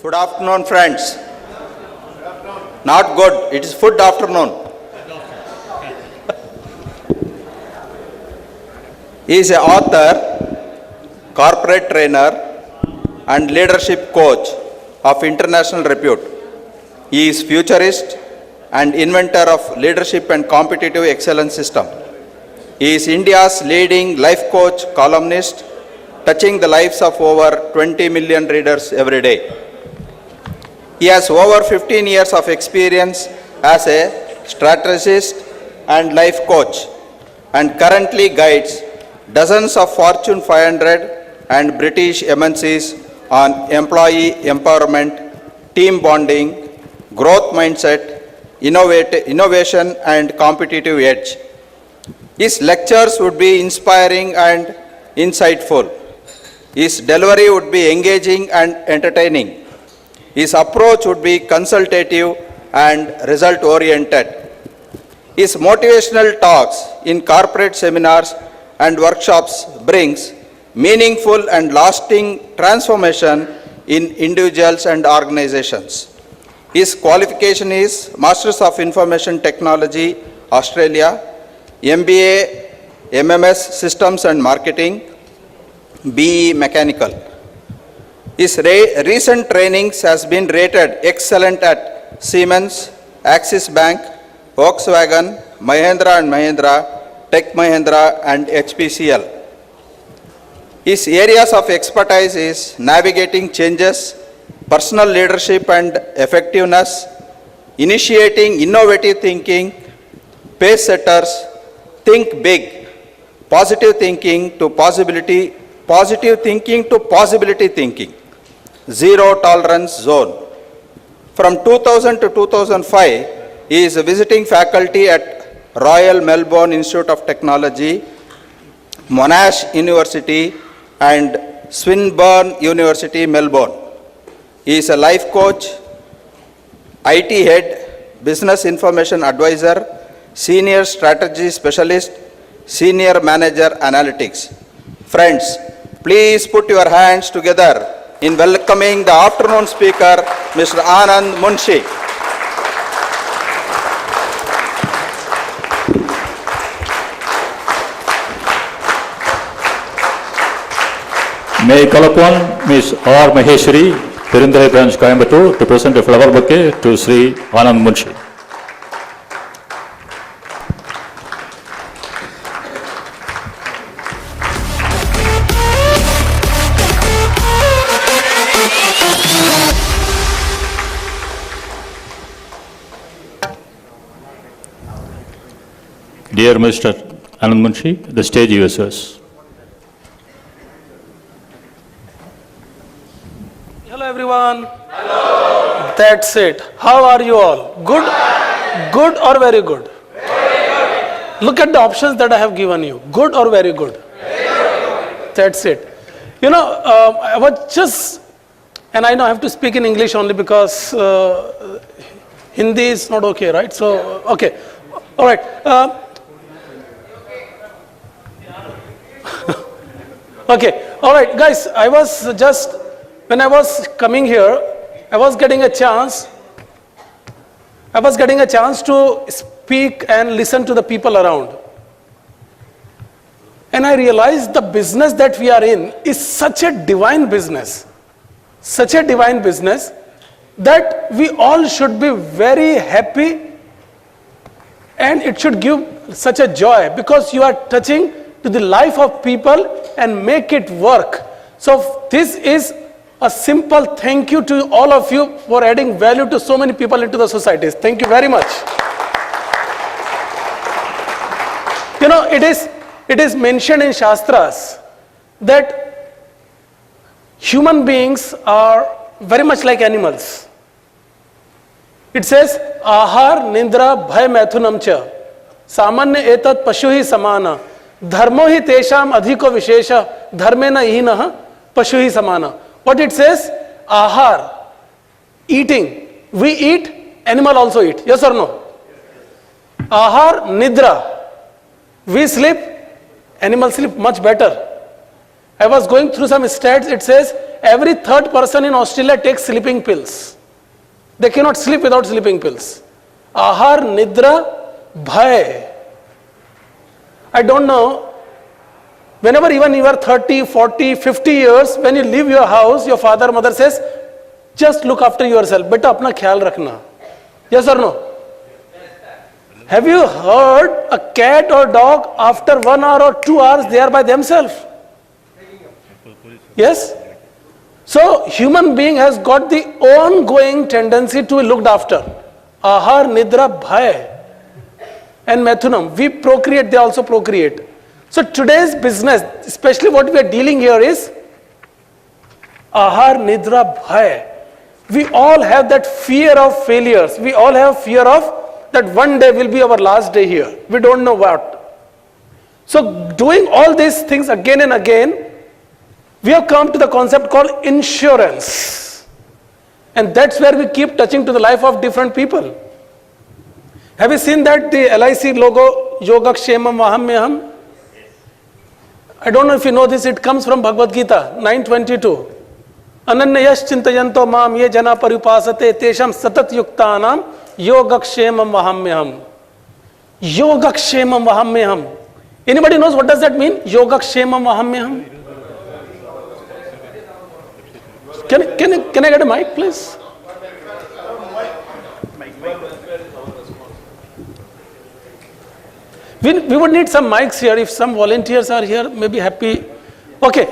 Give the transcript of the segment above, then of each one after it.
Good afternoon, friends. Not good, it is food afternoon. He is an author, corporate trainer, and leadership coach of international repute. He is futurist and inventor of leadership and competitive excellence system. He is India's leading life coach columnist, touching the lives of over 20 million readers every day. He has over 15 years of experience as a strategist and life coach and currently guides dozens of Fortune 500 and British MNCs on employee empowerment, team bonding, growth mindset, innovation and competitive edge. His lectures would be inspiring and insightful. His delivery would be engaging and entertaining. His approach would be consultative and result-oriented. His motivational talks in corporate seminars and workshops brings meaningful and lasting transformation in individuals and organizations. His qualification is Masters of Information Technology, Australia, MBA, MMS Systems and Marketing, BE Mechanical. His recent trainings has been rated excellent at Siemens, Axis Bank, Volkswagen, Mahindra and Mahindra, Tech Mahindra and HPCL. His areas of expertise is navigating changes, personal leadership and effectiveness, initiating innovative thinking, pace setters, think big, positive thinking to possibility thinking, zero tolerance zone. From 2000 to 2005, he is a visiting faculty at Royal Melbourne Institute of Technology, Monash University and Swinburne University, Melbourne. He is a life coach, IT head, business information advisor, senior strategy specialist, senior manager analytics. Friends, please put your hands together in welcoming the afternoon speaker, Mr. Anand Munshi. May I call upon Ms. R. Maheshwari, Perundurai branch, Coimbatore, to present a flower bouquet to Sri Anand Munshi. Dear Mr. Anand Munshi, the stage is yours. Hello everyone. Hello. That's it. How are you all? Good? Good or very good? Very good. Look at the options that I have given you. Good or very good? Very good. That's it. You know, I was just, and I know I have to speak in English only because Hindi is not okay, right? So, okay. All right. Okay, all right, guys, I was just, when I was coming here, I was getting a chance to speak and listen to the people around. And I realized the business that we are in is such a divine business that we all should be very happy and it should give such a joy because you are touching to the life of people and make it work. So this is a simple thank you to all of you for adding value to so many people into the societies. Thank you very much. You know, it is mentioned in Shastras that human beings are very much like animals. It says, Ahar, Nindra, Bhay, Maithunam cha, Samanya etat pashu hi samana. Dharmo hi tesham adhiko vishesha, dharmena ihinaha, pashu hi samana. What it says? Ahar, eating. We eat, animal also eat. Yes or no? Ahar, nidra. We sleep, animal sleep much better. I was going through some stats, it says every third person in Australia takes sleeping pills. They cannot sleep without sleeping pills. Ahar, Nidra, Bhay. I don't know, whenever even you are 30, 40, 50 years, when you leave your house, your father, mother says, just look after yourself. Beta, apna khayal rakhna. Yes or no? Have you heard a cat or dog after 1 hour or 2 hours, they are by themselves? Yes? So, human being has got the ongoing tendency to be looked after. Ahar, Nidra, Bhay. And Methunam, we procreate, they also procreate. So today's business, especially what we are dealing here is Ahar, Nidra, Bhay. We all have that fear of failures. We all have fear of that one day will be our last day here. We don't know what. So doing all these things again and again, we have come to the concept called insurance. And that's where we keep touching to the life of different people. Have you seen that the LIC logo, Yogakshemam Vahamyaham? I don't know if you know this, it comes from Bhagavad Gita, 9:22. Ananya yash chintayanto mam ye jana paripasate tesham satat yuktanam Yogakshemam Vahamyaham. Yogakshemam Vahamyaham. Anybody knows what does that mean? Yogakshemam Vahamyaham. Can I get a mic, please? We would need some mics here. If some volunteers are here, maybe happy. Okay.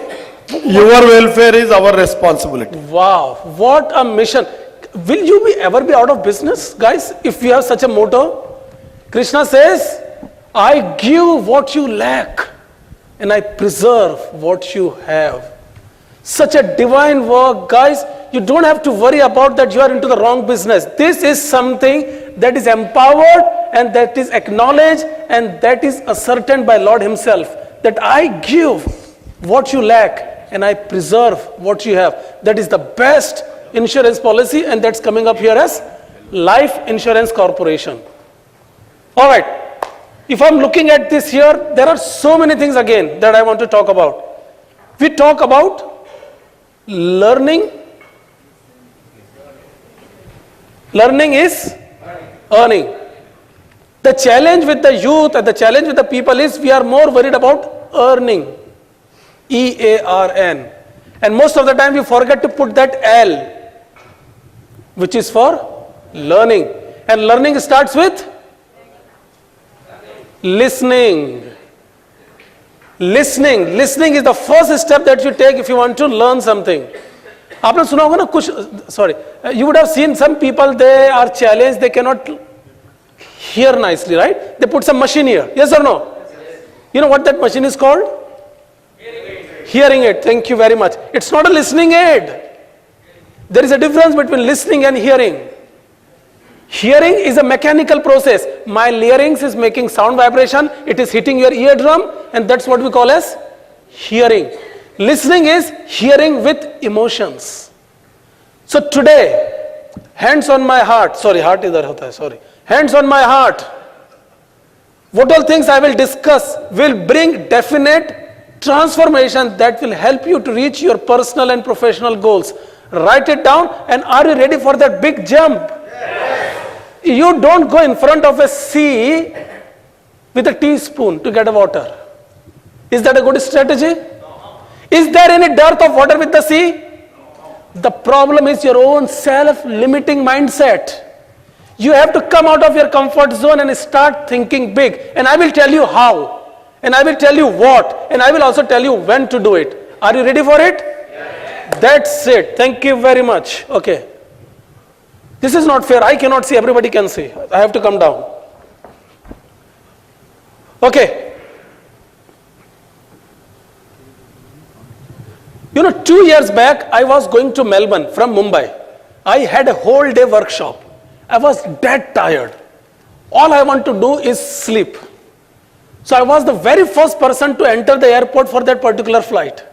Your welfare is our responsibility. Wow, what a mission. Will you ever be out of business, guys, if you have such a motto? Krishna says, I give what you lack and I preserve what you have. Such a divine work, guys. You don't have to worry about that you are into the wrong business. This is something that is empowered and that is acknowledged and that is ascertained by Lord Himself. That I give what you lack and I preserve what you have. That is the best insurance policy, and that's coming up here as Life Insurance Corporation. All right. If I'm looking at this here, there are so many things again that I want to talk about. We talk about learning. Learning is earning. The challenge with the youth and the challenge with the people is we are more worried about earning. E-A-R-N. And most of the time we forget to put that L, which is for learning. And learning starts with listening. Listening. Listening is the first step that you take if you want to learn something. आपने सुना होगा ना कुछ, sorry, you would have seen some people, they are challenged, they cannot hear nicely, right? They put some machine here, yes or no? You know what that machine is called? Hearing aid. Thank you very much. It's not a listening aid. There is a difference between listening and hearing. Hearing is a mechanical process. My larynx is making sound vibration, it is hitting your eardrum, and that's what we call as hearing. Listening is hearing with emotions. So today, hands on my heart, sorry, heart idhar hota hai, sorry. Hands on my heart. What all things I will discuss will bring definite transformation that will help you to reach your personal and professional goals. Write it down, and are you ready for that big jump? Yes. You don't go in front of a sea with a teaspoon to get a water. Is that a good strategy? Is there any dearth of water with the sea? The problem is your own self-limiting mindset. You have to come out of your comfort zone and start thinking big. And I will tell you how. And I will tell you what. And I will also tell you when to do it. Are you ready for it? Yes. That's it. Thank you very much. Okay. This is not fair. I cannot see. Everybody can see. I have to come down. Okay. You know, 2 years back, I was going to Melbourne from Mumbai. I had a whole day workshop. I was dead tired. All I want to do is sleep. So I was the very first person to enter the airport for that particular flight.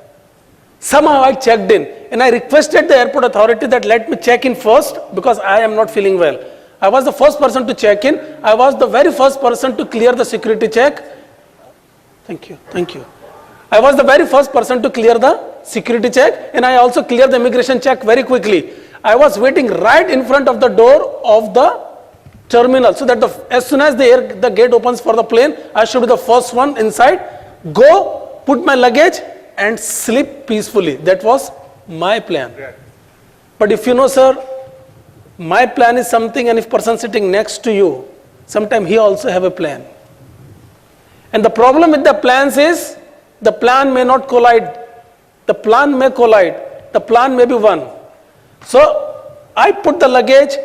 Somehow I checked in and I requested the airport authority that let me check in first because I am not feeling well. I was the first person to check in. I was the very first person to clear the security check. Thank you, thank you. I was the very first person to clear the security check, and I also cleared the immigration check very quickly. I was waiting right in front of the door of the terminal, so that as soon as the gate opens for the plane, I should be the first one inside, go, put my luggage, and sleep peacefully. That was my plan. But if you know, sir, my plan is something, and if person sitting next to you, sometimes he also have a plan. And the problem with the plans is, the plan may not collide. The plan may collide. The plan may be one. So I put the luggage,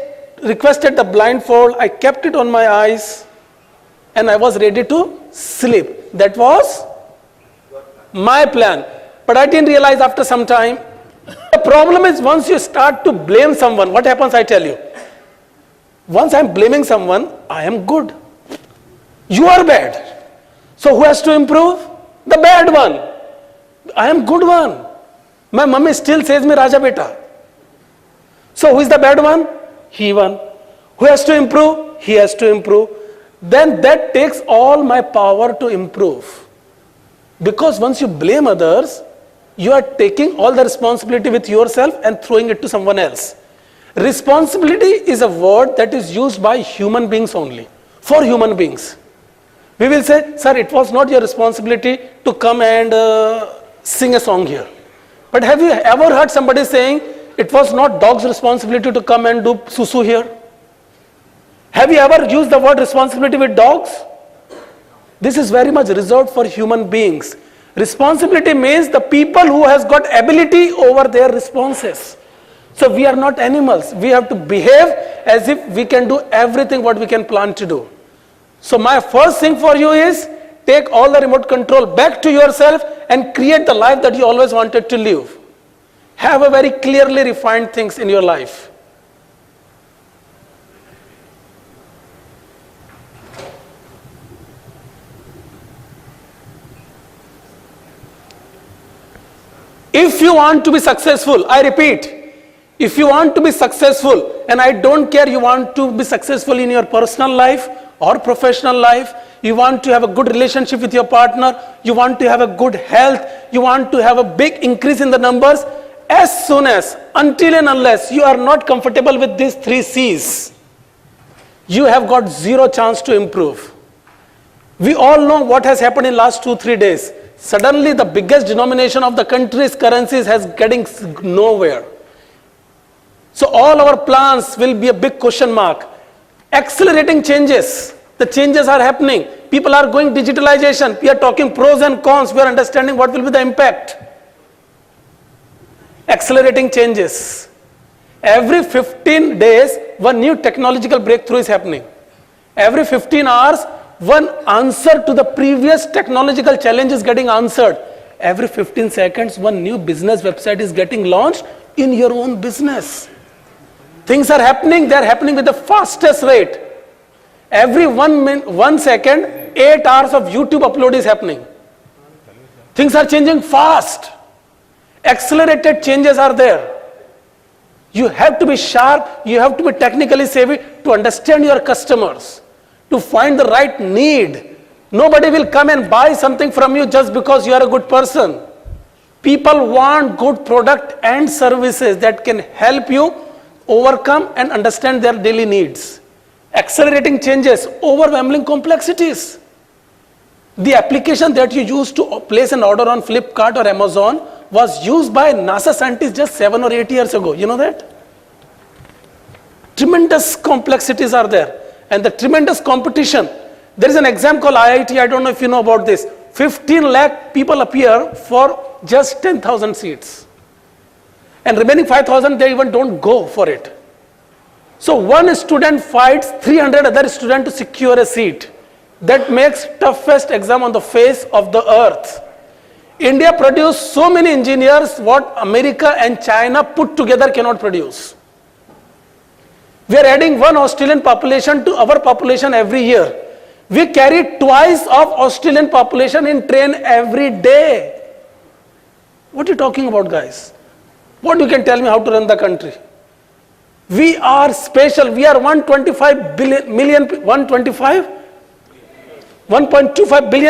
requested the blindfold, I kept it on my eyes, and I was ready to sleep. That was my plan. But I didn't realize after some time. The problem is, once you start to blame someone, what happens, I tell you. Once I'm blaming someone, I am good. You are bad. So who has to improve? The bad one. I am good one. My mummy still says me Raja Beta. So who is the bad one? He one. Who has to improve? He has to improve. Then that takes all my power to improve. Because once you blame others, you are taking all the responsibility with yourself and throwing it to someone else. Responsibility is a word that is used by human beings only, for human beings. We will say, sir, it was not your responsibility to come and sing a song here. But have you ever heard somebody saying, it was not dog's responsibility to come and do susu here? Have you ever used the word responsibility with dogs? This is very much reserved for human beings. Responsibility means the people who has got ability over their responses. So we are not animals. We have to behave as if we can do everything what we can plan to do. So my first thing for you is, take all the remote control back to yourself and create the life that you always wanted to live. Have a very clearly refined things in your life. If you want to be successful, I repeat, if you want to be successful, and I don't care you want to be successful in your personal life or professional life, you want to have a good relationship with your partner, you want to have a good health, you want to have a big increase in the numbers, as soon as, until and unless you are not comfortable with these 3 C's, you have got zero chance to improve. We all know what has happened in last 2-3 days. Suddenly the biggest denomination of the country's currencies has getting nowhere. So all our plans will be a big question mark. Accelerating changes. The changes are happening. People are going digitalization. We are talking pros and cons. We are understanding what will be the impact. Accelerating changes. Every 15 days, one new technological breakthrough is happening. Every 15 hours, one answer to the previous technological challenge is getting answered. Every 15 seconds, one new business website is getting launched in your own business. Things are happening, they are happening with the fastest rate. Every 1 second, 8 hours of YouTube upload is happening. Things are changing fast. Accelerated changes are there. You have to be sharp, you have to be technically savvy to understand your customers, to find the right need. Nobody will come and buy something from you just because you are a good person. People want good product and services that can help you overcome and understand their daily needs. Accelerating changes, overwhelming complexities. The application that you use to place an order on Flipkart or Amazon was used by NASA scientists just 7 or 8 years ago. You know that? Tremendous complexities are there. And the tremendous competition. There is an exam called IIT, I don't know if you know about this. 15 lakh people appear for just 10,000 seats. And remaining 5,000, they even don't go for it. So one student fights 300 other students to secure a seat. That makes toughest exam on the face of the earth. India produced so many engineers what America and China put together cannot produce. We are adding 1 Australian population to our population every year. We carry twice of Australian population in train every day. What are you talking about, guys? What you can tell me how to run the country? We are special. We are 125 billion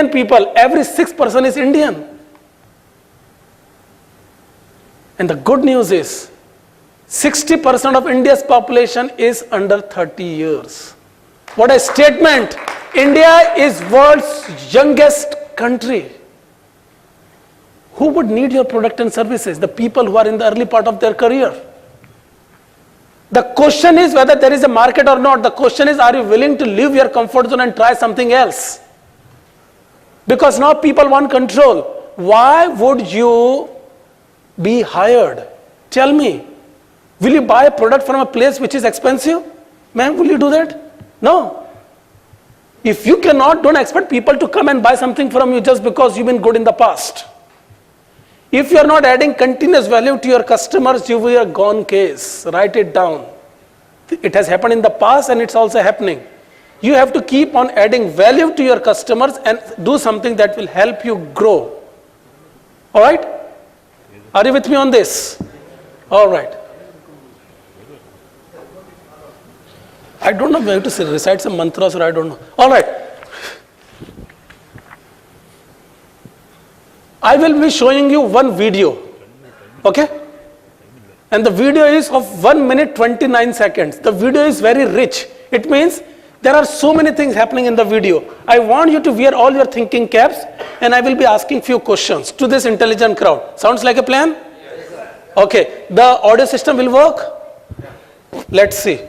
people. Every 6th person is Indian. And the good news is, 60% of India's population is under 30 years. What a statement! India is world's youngest country. Who would need your product and services? The people who are in the early part of their career. The question is whether there is a market or not. The question is, are you willing to leave your comfort zone and try something else? Because now people want control. Why would you be hired? Tell me. Will you buy a product from a place which is expensive? Ma'am, will you do that? No. If you cannot, don't expect people to come and buy something from you just because you've been good in the past. If you are not adding continuous value to your customers, you will be a gone case. Write it down. It has happened in the past and it's also happening. You have to keep on adding value to your customers and do something that will help you grow. All right? Are you with me on this? All right. I don't know where to recite some mantras or I don't know. All right. I will be showing you one video. Okay? And the video is of 1 minute 29 seconds. The video is very rich. It means there are so many things happening in the video. I want you to wear all your thinking caps and I will be asking few questions to this intelligent crowd. Sounds like a plan? Yes, sir. Okay. The audio system will work? Let's see.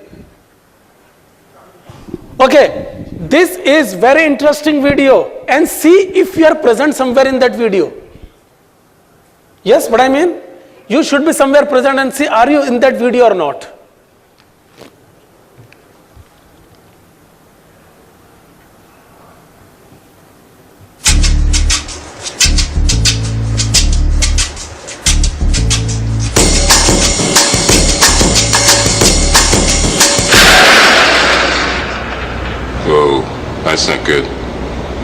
Okay. This is very interesting video and see if you are present somewhere in that video. Yes, what I mean? You should be somewhere present and see, are you in that video or not? Whoa, that's not good.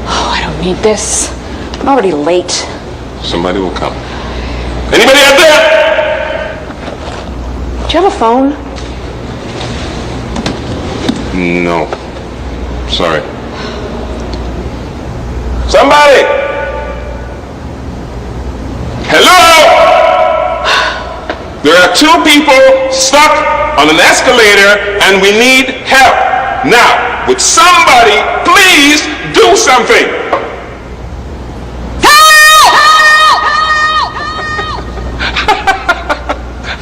Oh, I don't need this. I'm already late. Somebody will come. Anybody out there? Do you have a phone? No. Sorry. Somebody! Hello? There are two people stuck on an escalator and we need help. Now, would somebody please do something?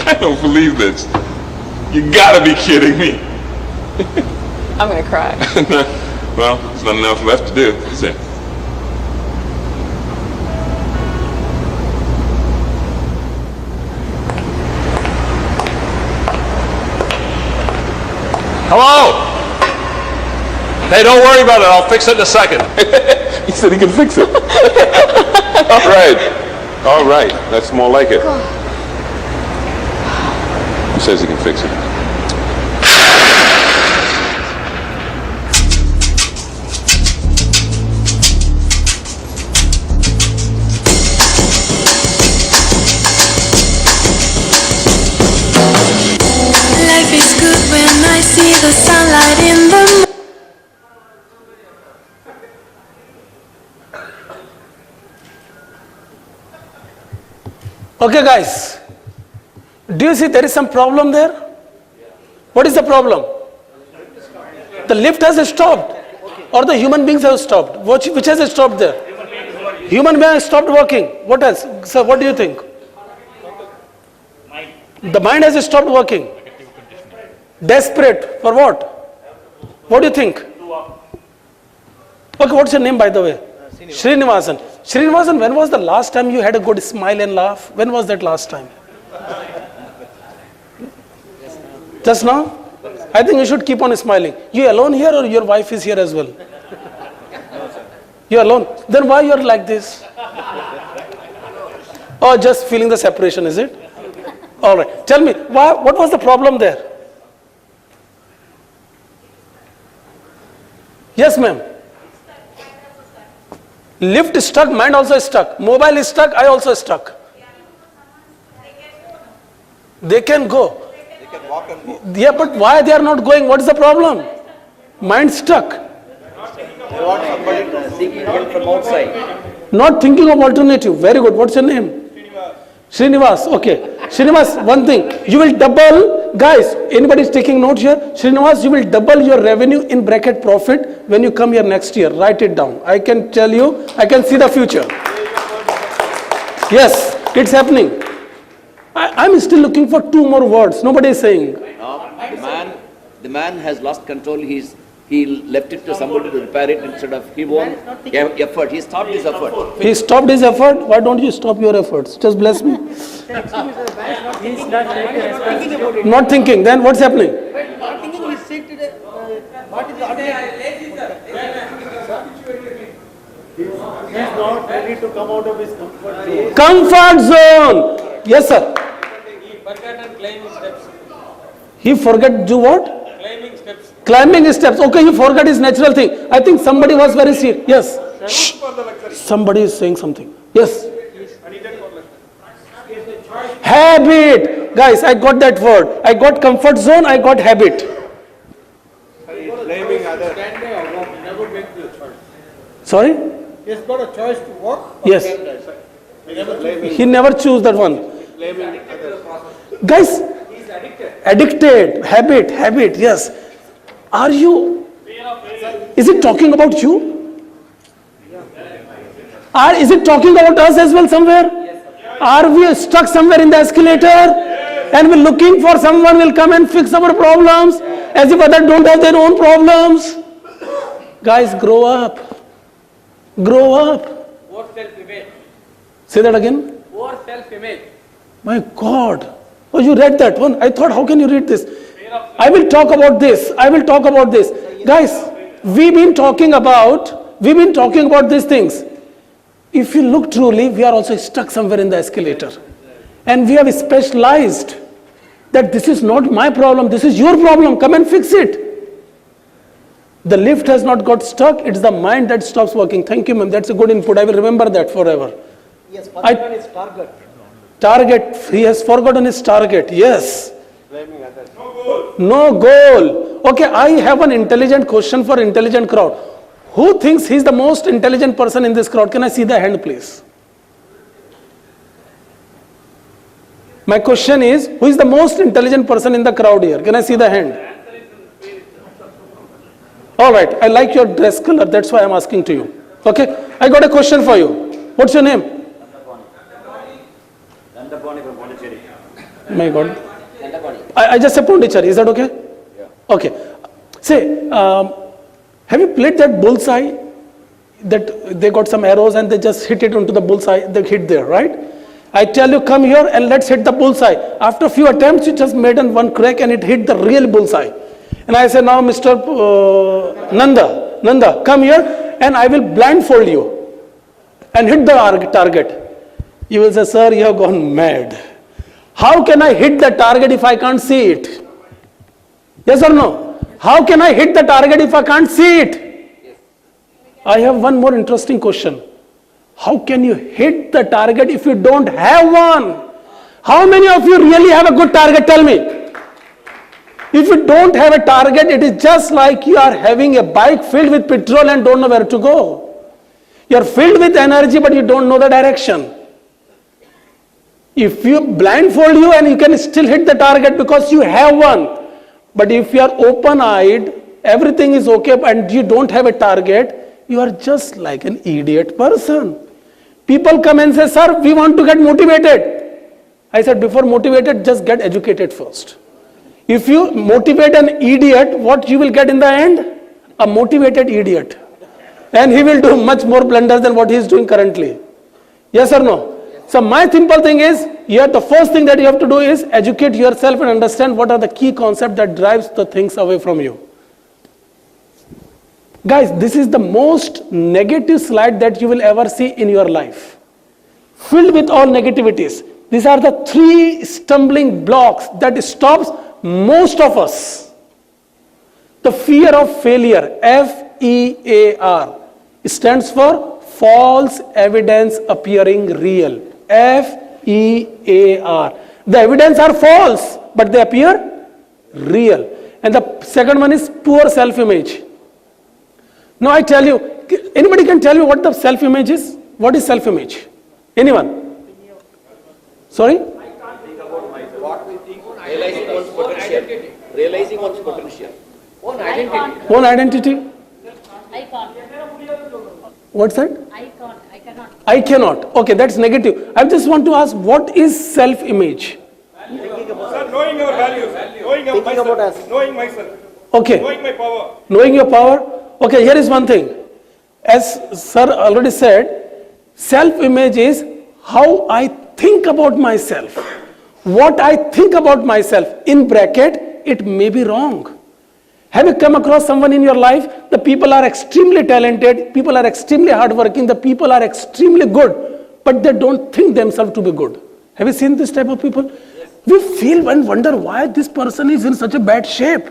I don't believe this. You gotta be kidding me. I'm gonna cry. Well, there's not enough left to do, is there? Hello? Hey, don't worry about it. I'll fix it in a second. He said he can fix it. All right. All right. That's more like it. He says he can fix it. Life is good when I see the sunlight in the morning. Okay, guys. Do you see there is some problem there? What is the problem? The lift has stopped or the human beings have stopped? Which has stopped there? Human being has stopped working. What else? Sir, what do you think? The mind has stopped working. Desperate for what? What do you think? Okay, what's your name by the way? Srinivasan. Srinivasan, when was the last time you had a good smile and laugh? When was that last time? Just now? I think you should keep on smiling. You alone here or your wife is here as well? You alone? Then why you are like this? Or just feeling the separation, is it? All right. Tell me, what was the problem there? Yes, ma'am. Lift is stuck, mind also is stuck. Mobile is stuck, I also stuck. They can go. They can walk and go. Yeah, but why they are not going? What is the problem? Mind stuck. They want somebody to seeking help from outside. Not thinking of alternative. Very good. What's your name? Srinivas. Okay. Srinivas, one thing, you will double, guys, anybody is taking note here? Srinivas, you will double your revenue in bracket profit when you come here next year. Write it down. I can tell you, I can see the future. Yes, it's happening. I'm still looking for two more words. Nobody is saying. The man has lost control. He left it to somebody to repair it instead of he won't effort. He stopped his effort. He stopped his effort. Why don't you stop your efforts? Just bless me. Not thinking. Then what's happening? Not thinking, he said today, what is the He is not ready to come out of his comfort zone. Comfort zone. Yes, sir. He forgot and climbing steps. He forgot do what? Climbing steps. Climbing steps. Okay, he forgot his natural thing. I think somebody was very serious. Yes. Shh. Somebody is saying something. Yes. Habit. Guys, I got that word. I got comfort zone. I got habit. Blaming others. Never make the choice. Sorry? He has got a choice to walk. Yes. He never choose that one. Guys, addicted. Habit. Yes. Are you? Is it talking about you? Or is it talking about us as well somewhere? Are we stuck somewhere in the escalator and we're looking for someone will come and fix our problems as if others don't have their own problems? Guys, grow up. Grow up. Poor self-image. Say that again. Poor self-image. My God. Oh, you read that one? I thought, how can you read this? I will talk about this. Guys, we've been talking about these things. If you look truly, we are also stuck somewhere in the escalator. And we have specialized that this is not my problem, this is your problem, come and fix it. The lift has not got stuck, it's the mind that stops working. Thank you, ma'am, that's a good input. I will remember that forever. Yes, forgotten his target. Target, he has forgotten his target, yes. No goal. Okay, I have an intelligent question for intelligent crowd. Who thinks he's the most intelligent person in this crowd? Can I see the hand, please? My question is, who is the most intelligent person in the crowd here? Can I see the hand? All right, I like your dress color, that's why I'm asking to you. Okay, I got a question for you. What's your name? My God. I just said Pondicherry, is that okay? Yeah. Okay. Say, have you played that bullseye? That they got some arrows and they just hit it onto the bullseye, they hit there, right? I tell you, come here and let's hit the bullseye. After a few attempts, you just made one crack and it hit the real bullseye. And I say, now Mr. Nanda, come here and I will blindfold you and hit the target. You will say, sir, you have gone mad. How can I hit the target if I can't see it? Yes or no? How can I hit the target if I can't see it? I have one more interesting question. How can you hit the target if you don't have one? How many of you really have a good target? Tell me. If you don't have a target, it is just like you are having a bike filled with petrol and don't know where to go. You are filled with energy, but you don't know the direction. If you blindfold you and you can still hit the target because you have one. But if you are open-eyed, everything is okay and you don't have a target, you are just like an idiot person. People come and say, sir, we want to get motivated. I said, before motivated, just get educated first. If you motivate an idiot, what you will get in the end? A motivated idiot. And he will do much more blunders than what he is doing currently. Yes or no? So my simple thing is, the first thing that you have to do is educate yourself and understand what are the key concepts that drives the things away from you. Guys, this is the most negative slide that you will ever see in your life. Filled with all negativities. These are the 3 stumbling blocks that stops most of us. The fear of failure, F-E-A-R, stands for false evidence appearing real. F-E-A-R. The evidence are false, but they appear real. And the second one is poor self-image. Now I tell you, anybody can tell you what the self-image is? What is self-image? Anyone? Sorry? Realizing one's potential. Realizing one's potential. Own identity. Own identity? What's that? I cannot. Okay, that's negative. I just want to ask, what is self-image? Knowing our values, knowing Thinking about us. knowing myself, Okay. knowing my power. Knowing your power. Okay, here is one thing. As sir already said, self-image is how I think about myself. What I think about myself, in bracket, it may be wrong. Have you come across someone in your life? The people are extremely talented, people are extremely hardworking, the people are extremely good, but they don't think themselves to be good. Have you seen this type of people? We feel and wonder why this person is in such a bad shape.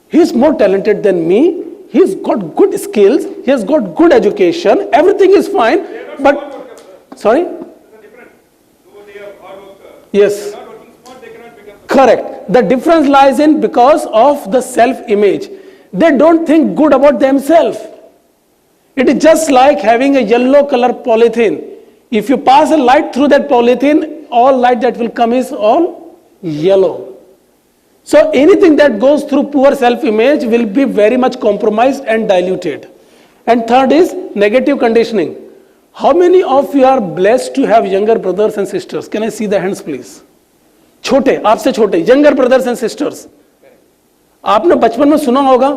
He is more talented than me. He's got good skills. He has got good education. Everything is fine. But, sorry? Yes. Correct. The difference lies in because of the self-image. They don't think good about themselves. It is just like having a yellow color polythene. If you pass a light through that polythene, all light that will come is all yellow. So anything that goes through poor self-image will be very much compromised and diluted. And third is negative conditioning. How many of you are blessed to have younger brothers and sisters? Can I see the hands please? छोटे, आपसे छोटे, younger brothers and sisters. आपने बचपन में सुना होगा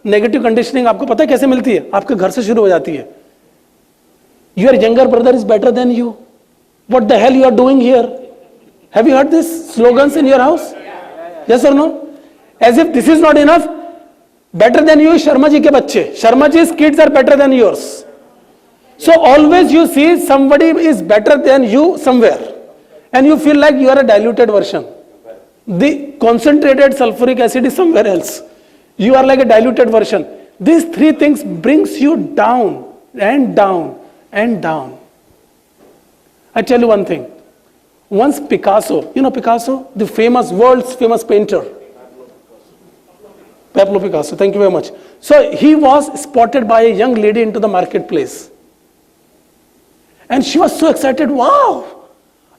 negative conditioning, आपको पता है कैसे मिलती है? आपके घर से शुरू हो जाती है. Your younger brother is better than you. What the hell you are doing here? Have you heard these slogans in your house? Yes or no? As if this is not enough, better than you is Sharma ji ke bacche. Sharma ji's kids are better than yours. So always you see somebody is better than you somewhere. And you feel like you are a diluted version. The concentrated sulfuric acid is somewhere else. You are like a diluted version. These three things brings you down and down and down. I tell you one thing. Once Picasso, you know Picasso, the famous, world's famous painter. Pablo Picasso, thank you very much. So he was spotted by a young lady into the marketplace. And she was so excited, wow,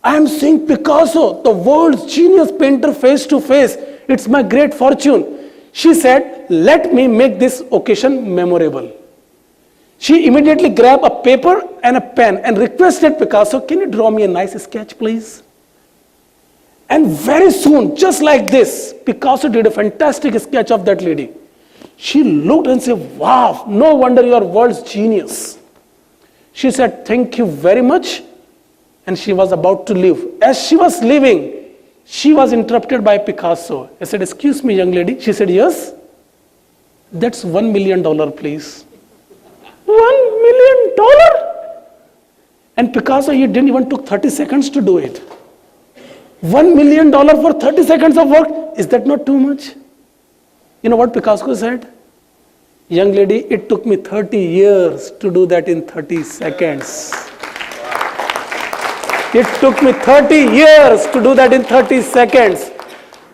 I am seeing Picasso, the world's genius painter face to face. It's my great fortune. She said, let me make this occasion memorable. She immediately grabbed a paper and a pen and requested Picasso, can you draw me a nice sketch, please? And very soon, just like this, Picasso did a fantastic sketch of that lady. She looked and said, wow, no wonder you are world's genius. She said, thank you very much. And she was about to leave. As she was leaving, she was interrupted by Picasso. I said, excuse me, young lady. She said, yes. That's $1 million, please. $1 million? And Picasso, he didn't even took 30 seconds to do it. $1 million for 30 seconds of work, is that not too much? You know what Picasso said? Young lady, it took me 30 years to do that in 30 seconds. It took me 30 years to do that in 30 seconds.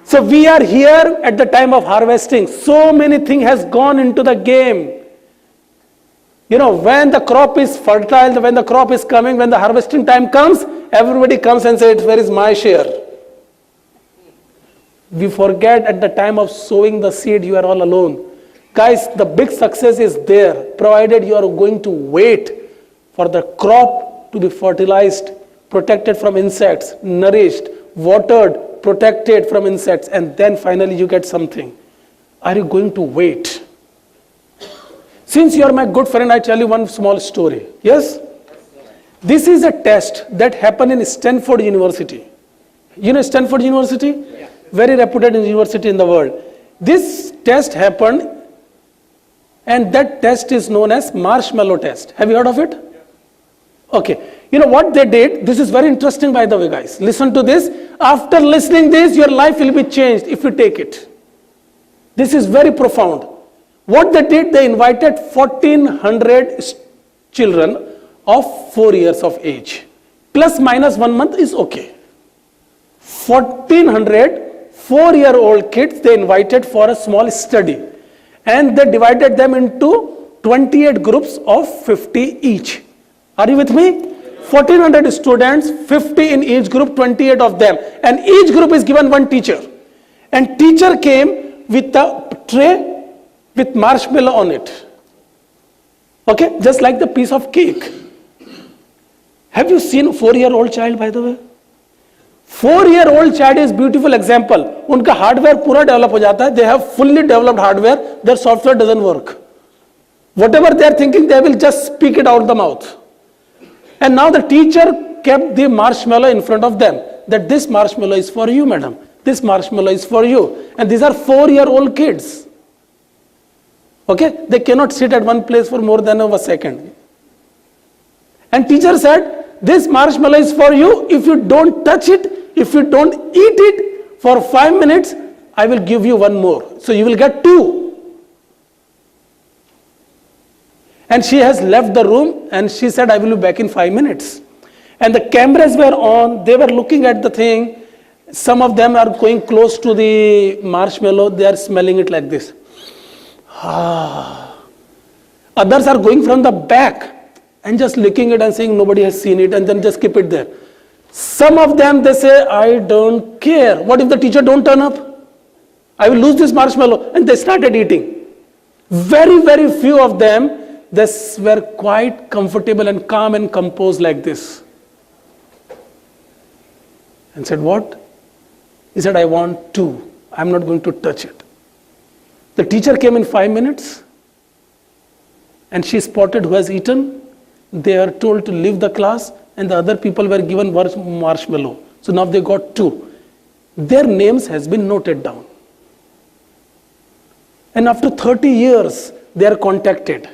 So we are here at the time of harvesting. So many things has gone into the game. You know, when the crop is fertile, when the crop is coming, when the harvesting time comes, everybody comes and says, where is my share? We forget at the time of sowing the seed, you are all alone. Guys, the big success is there, provided you are going to wait for the crop to be fertilized, protected from insects, nourished, watered, protected from insects, and then finally you get something. Are you going to wait? Since you are my good friend, I tell you one small story. Yes? This is a test that happened in Stanford University. You know Stanford University? Yeah. Very reputed university in the world. This test happened, and that test is known as marshmallow test. Have you heard of it? Yeah. Okay. You know what they did? This is very interesting, by the way, guys. Listen to this. After listening this, your life will be changed if you take it. This is very profound. What they did, they invited 1,400 children of 4 years of age. Plus minus 1 month is okay. 1,400 4-year-old kids they invited for a small study. And they divided them into 28 groups of 50 each. Are you with me? 1400 students, 50 in each group, 28 of them. And each group is given one teacher. And teacher came with a tray with marshmallow on it. Okay, just like the piece of cake. Have you seen a 4-year-old child, by the way? 4-year-old child is beautiful example. उनका hardware पूरा develop हो जाता है. They have fully developed hardware. Their software doesn't work. Whatever they are thinking, they will just speak it out the mouth. And now the teacher kept the marshmallow in front of them. That this marshmallow is for you, madam. This marshmallow is for you. And these are 4-year-old kids. Okay? They cannot sit at one place for more than a second. And teacher said, this marshmallow is for you. If you don't touch it, if you don't eat it for 5 minutes, I will give you one more. So you will get 2. And she has left the room and she said, I will be back in 5 minutes. And the cameras were on. They were looking at the thing. Some of them are going close to the marshmallow. They are smelling it like this. Others are going from the back and just licking it and saying nobody has seen it and then just keep it there. Some of them, they say, I don't care. What if the teacher don't turn up? I will lose this marshmallow. And they started eating. Very, very few of them, they were quite comfortable and calm and composed like this. And said, what? He said, I want 2. I'm not going to touch it. The teacher came in 5 minutes and she spotted who has eaten. They are told to leave the class and the other people were given marshmallow. So now they got 2. Their names has been noted down. And after 30 years, they are contacted.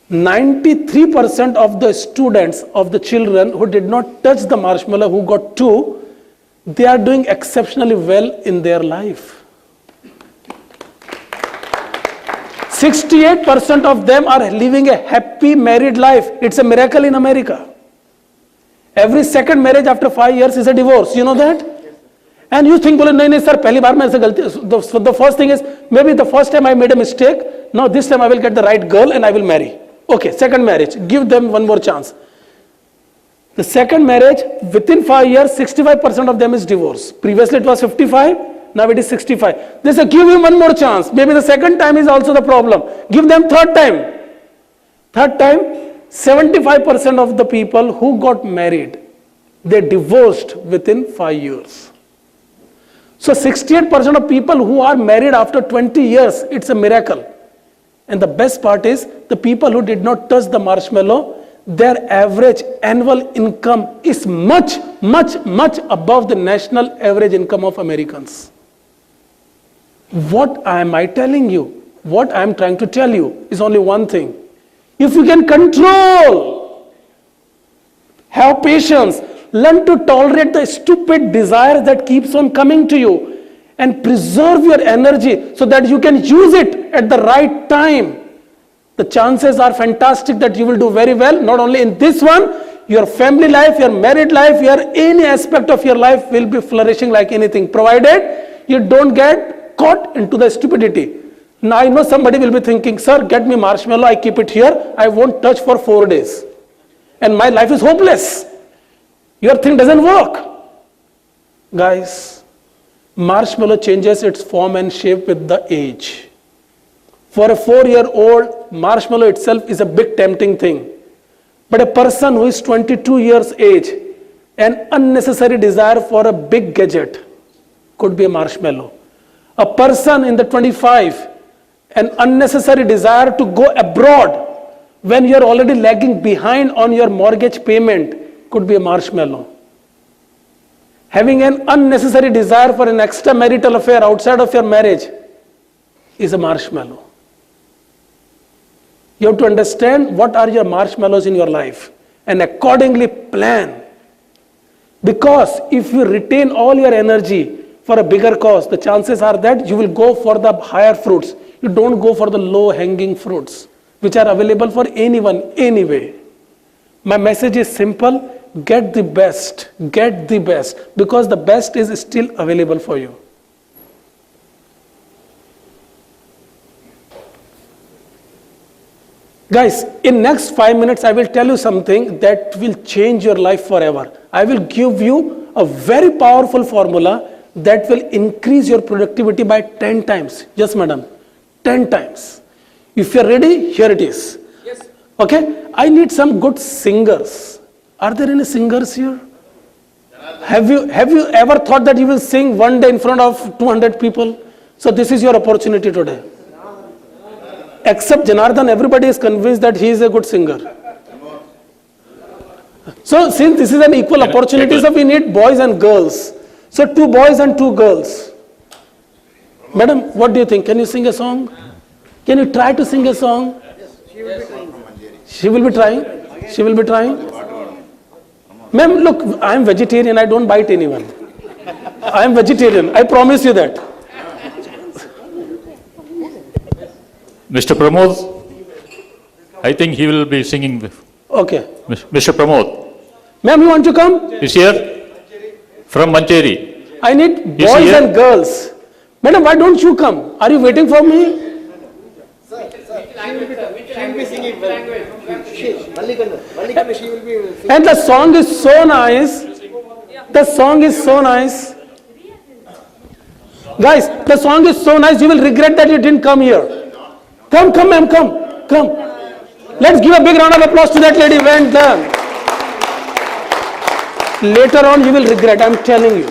93% of the students, of the children who did not touch the marshmallow, who got 2, they are doing exceptionally well in their life. 68% of them are living a happy married life. It's a miracle in America. Every second marriage after 5 years is a divorce. You know that? And you think, no, sir, pehli baar mein aise galti. The first thing is, maybe the first time I made a mistake. Now this time I will get the right girl and I will marry. Okay, second marriage. Give them one more chance. The second marriage, within 5 years, 65% of them is divorce. Previously it was 55. Now it is 65. They say, give him one more chance. Maybe the second time is also the problem. Give them third time. Third time, 75% of the people who got married, they divorced within 5 years. So 68% of people who are married after 20 years, it's a miracle. And the best part is, the people who did not touch the marshmallow, their average annual income is much, much, much above the national average income of Americans. What am I telling you? What I am trying to tell you is only one thing. If you can control, have patience, learn to tolerate the stupid desire that keeps on coming to you, and preserve your energy so that you can use it at the right time, the chances are fantastic that you will do very well, not only in this one, your family life, your married life, your any aspect of your life will be flourishing like anything, provided you don't get caught into the stupidity. Now I know somebody will be thinking, sir, get me marshmallow, I keep it here, I won't touch for 4 days. And my life is hopeless. Your thing doesn't work. Guys, marshmallow changes its form and shape with the age. For a 4-year-old, marshmallow itself is a big tempting thing. But a person who is 22 years age, an unnecessary desire for a big gadget could be a marshmallow. A person in the 25, an unnecessary desire to go abroad when you are already lagging behind on your mortgage payment could be a marshmallow. Having an unnecessary desire for an extramarital affair outside of your marriage is a marshmallow. You have to understand what are your marshmallows in your life and accordingly plan. Because if you retain all your energy for a bigger cause, the chances are that you will go for the higher fruits. You don't go for the low-hanging fruits, which are available for anyone, anyway. My message is simple. Get the best, because the best is still available for you. Guys, in next 5 minutes, I will tell you something that will change your life forever. I will give you a very powerful formula that will increase your productivity by 10 times. Yes, madam, 10 times. If you're ready, here it is. Yes. Okay, I need some good singers. Are there any singers here? Have you ever thought that you will sing one day in front of 200 people? So this is your opportunity today. Except Janardhan, everybody is convinced that he is a good singer. So since this is an equal opportunity, so we need boys and girls. So 2 boys and 2 girls. Madam, what do you think? Can you sing a song? Can you try to sing a song? She will be trying. She will be trying. Ma'am, look, I am vegetarian. I don't bite anyone. I am vegetarian. I promise you that. Mr. Pramod, I think he will be singing. Okay. Mr. Pramod Ma'am, you want to come? is here from Mancheri. I need Is he boys here? and girls. Madam, why don't you come? Are you waiting for me? She will be singing Mallikanna, she will be singing. And the song is so nice. The song is so nice. Guys, the song is so nice, you will regret that you didn't come here. Come, ma'am, come. Let's give a big round of applause to that lady. Well done. Later on, you will regret, I'm telling you.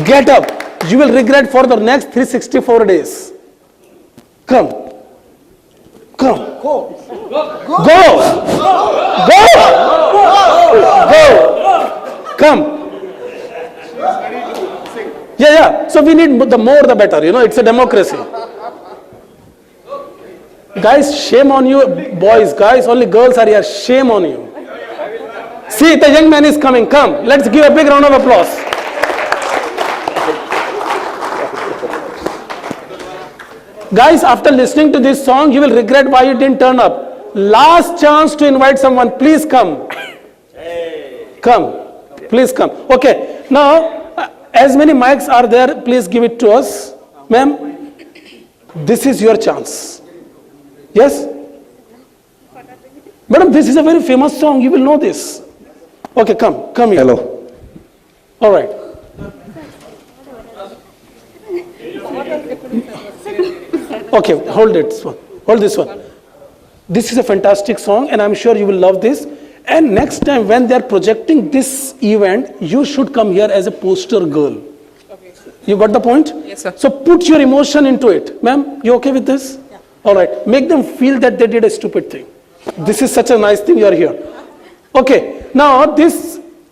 Get up. You will regret for the next 364 days. Come. Go. Come. Yeah. So we need the more the better. You know, it's a democracy. Guys, shame on you, boys. Guys, only girls are here. Shame on you. See, the young man is coming. Come. Let's give a big round of applause. Guys, after listening to this song, you will regret why you didn't turn up. Last chance to invite someone. Please come. Come. Please come. Okay. Now, as many mics are there, please give it to us. Ma'am, this is your chance. Yes? Madam, this is a very famous song. You will know this. Okay, come here. Hello. All right. Okay, hold this one. This is a fantastic song and I'm sure you will love this. And next time when they are projecting this event, you should come here as a poster girl. Okay. You got the point? Yes, sir. So put your emotion into it. Ma'am, you okay with this? Yeah. All right. Make them feel that they did a stupid thing. This is such a nice thing you are here. Okay. Now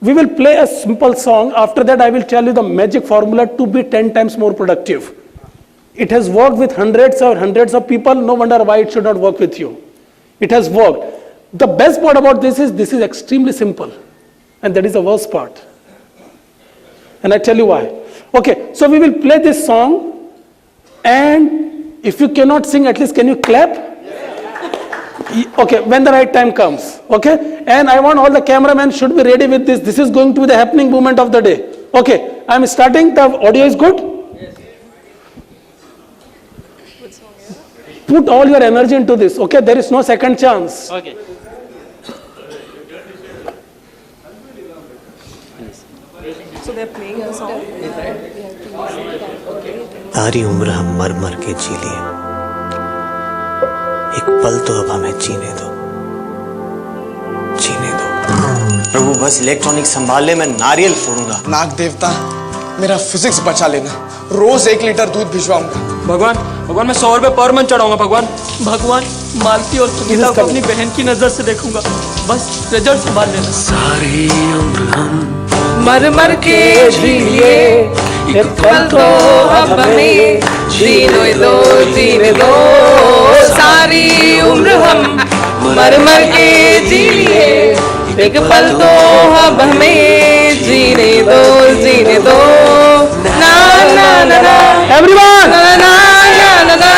we will play a simple song. After that, I will tell you the magic formula to be 10 times more productive. It has worked with hundreds of people. No wonder why it should not work with you. It has worked. The best part about this is extremely simple. And that is the worst part. And I tell you why. Okay, so we will play this song. And if you cannot sing, at least can you clap? Okay, when the right time comes. Okay, and I want all the cameramen should be ready with this. This is going to be the happening moment of the day. Okay, I am starting. The audio is good? Put all your energy into this. Okay, there is no second chance. Okay. So they're playing the song. सारी उम्र हम मर मर के जी लिए, एक पल तो अब हमें जीने दो। प्रभु बस इलेक्ट्रॉनिक संभाल ले, मैं नारियल फोड़ूंगा। नाग देवता, मेरा फिजिक्स बचा लेना। रोज 1 लीटर दूध भिजवाऊंगा। भगवान मैं 100 रुपए पर मंथ चढ़ाऊंगा। भगवान मालती और सुनीता को अपनी बहन की नजर से देखूंगा। बस रिजल्ट संभाल लेना। सारी उम्र हम मर मर के जिए, एक पल तो अब हमें जीने दो, सारी उम्र हम मर मर के जिए, एक पल तो अब हमें जीने दो, ना ना ना ना Everyone! ना ना ना ना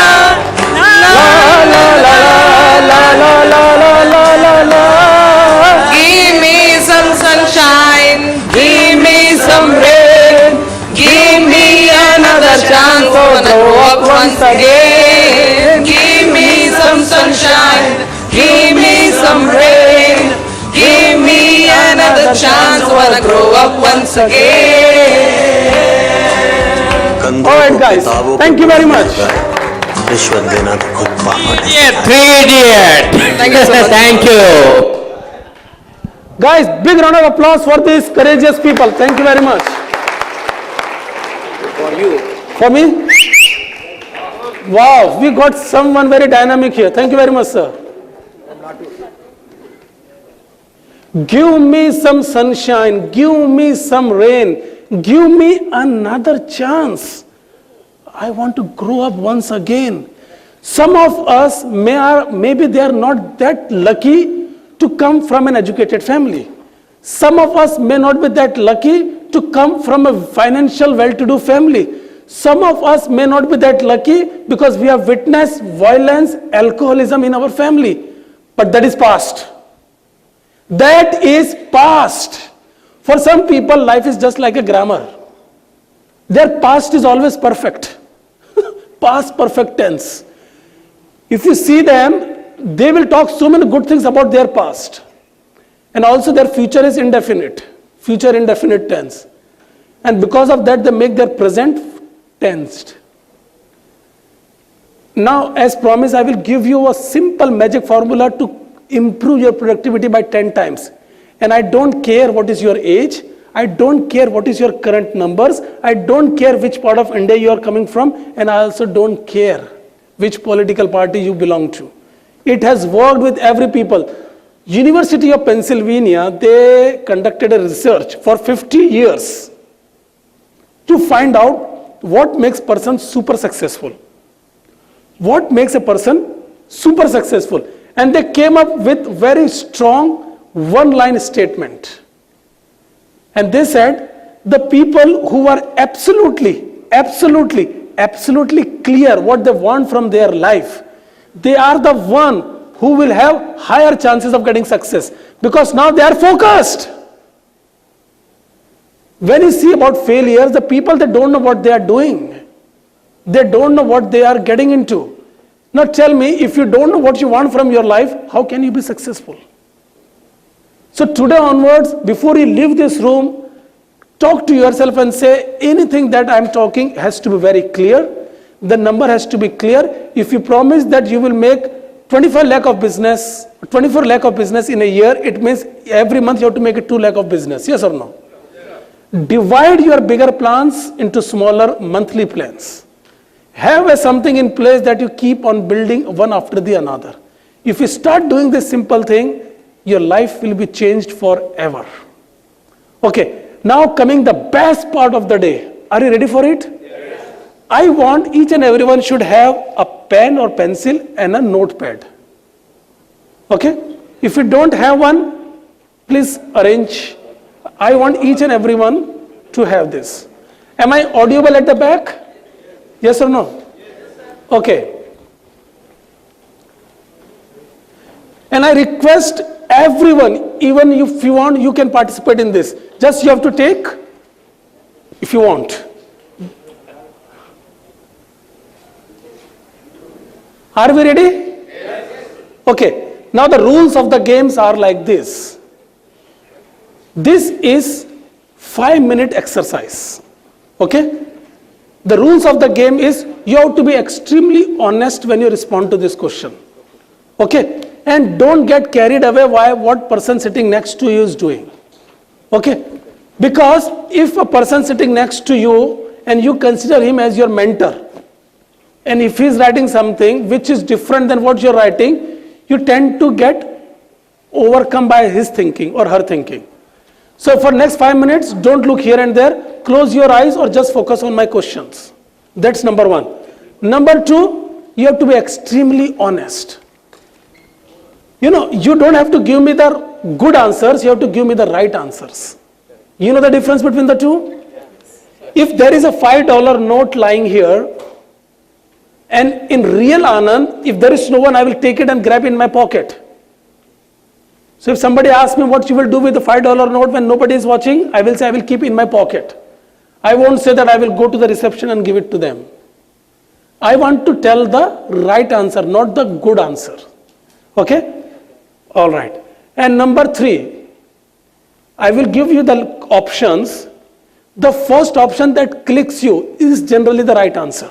Give me some sunshine, give me some rain, give me another chance to walk once again. Give me some sunshine, Give me some rain. Give me another chance. Wanna grow up once again. All right, guys. Thank you very much. रिश्वत देना तो खुद पापा ने Three idiot. Thank you so much. Thank you. Guys, big round of applause for these courageous people. Thank you very much. For you. For me? Wow, we got someone very dynamic here. Thank you very much, sir. Give me some sunshine. Give me some rain. Give me another chance. I want to grow up once again. Some of us maybe they are not that lucky to come from an educated family. Some of us may not be that lucky to come from a financial well-to-do family. Some of us may not be that lucky because we have witnessed violence, alcoholism in our family. But that is past. That is past. For some people, life is just like a grammar. Their past is always perfect. Past perfect tense. If you see them, they will talk so many good things about their past. And also their future is indefinite. Future indefinite tense. And because of that, they make their present tensed. Now, as promised, I will give you a simple magic formula to improve your productivity by 10 times. And I don't care what is your age. I don't care what is your current numbers. I don't care which part of India you are coming from. And I also don't care which political party you belong to. It has worked with every people. University of Pennsylvania, they conducted a research for 50 years to find out what makes person super successful. What makes a person super successful? And they came up with very strong one-line statement. And they said, the people who are absolutely clear what they want from their life, they are the one who will have higher chances of getting success. Because now they are focused. When you see about failures, the people that don't know what they are doing, they don't know what they are getting into. Now tell me, if you don't know what you want from your life, how can you be successful? So today onwards, before you leave this room, talk to yourself and say, anything that I'm talking has to be very clear. The number has to be clear. If you promise that you will make 24 lakh of business in a year, it means every month you have to make it 2 lakh of business. Yes or no? Divide your bigger plans into smaller monthly plans. Have something in place that you keep on building one after the another. If you start doing this simple thing, your life will be changed forever. Okay, now coming the best part of the day. Are you ready for it? Yes. I want each and everyone should have a pen or pencil and a notepad. Okay? If you don't have one, please arrange. I want each and everyone to have this. Am I audible at the back? Yes or no? Okay. And I request everyone, even if you want, you can participate in this. Just you have to take, if you want. Are we ready? Yes. Okay. Now the rules of the games are like this. This is 5-minute exercise. Okay? The rules of the game is you have to be extremely honest when you respond to this question. Okay? And don't get carried away by what person sitting next to you is doing. Okay? Because if a person sitting next to you and you consider him as your mentor, and if he is writing something which is different than what you are writing, you tend to get overcome by his thinking or her thinking. So for next 5 minutes, don't look here and there. Close your eyes or just focus on my questions. That's number one. Number two, you have to be extremely honest. You know, you don't have to give me the good answers, you have to give me the right answers. You know the difference between the two? If there is a $5 note lying here, and in real Anand, if there is no one, I will take it and grab it in my pocket. So if somebody asks me what you will do with the $5 note when nobody is watching, I will say I will keep it in my pocket. I won't say that I will go to the reception and give it to them. I want to tell the right answer, not the good answer. Okay? All right. And number 3, I will give you the options. The first option that clicks you is generally the right answer.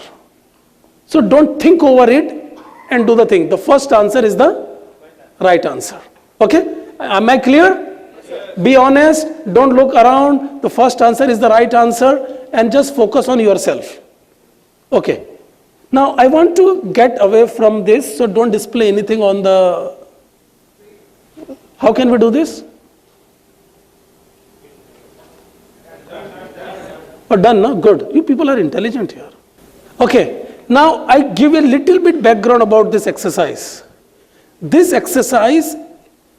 So don't think over it and do the thing. The first answer is the right answer. Okay? Am I clear? Be honest. Don't look around. The first answer is the right answer and just focus on yourself. Okay. Now I want to get away from this, so don't display anything on the... How can we do this? Oh, done, no? Good. You people are intelligent here. Okay. Now I give a little bit background about this exercise. This exercise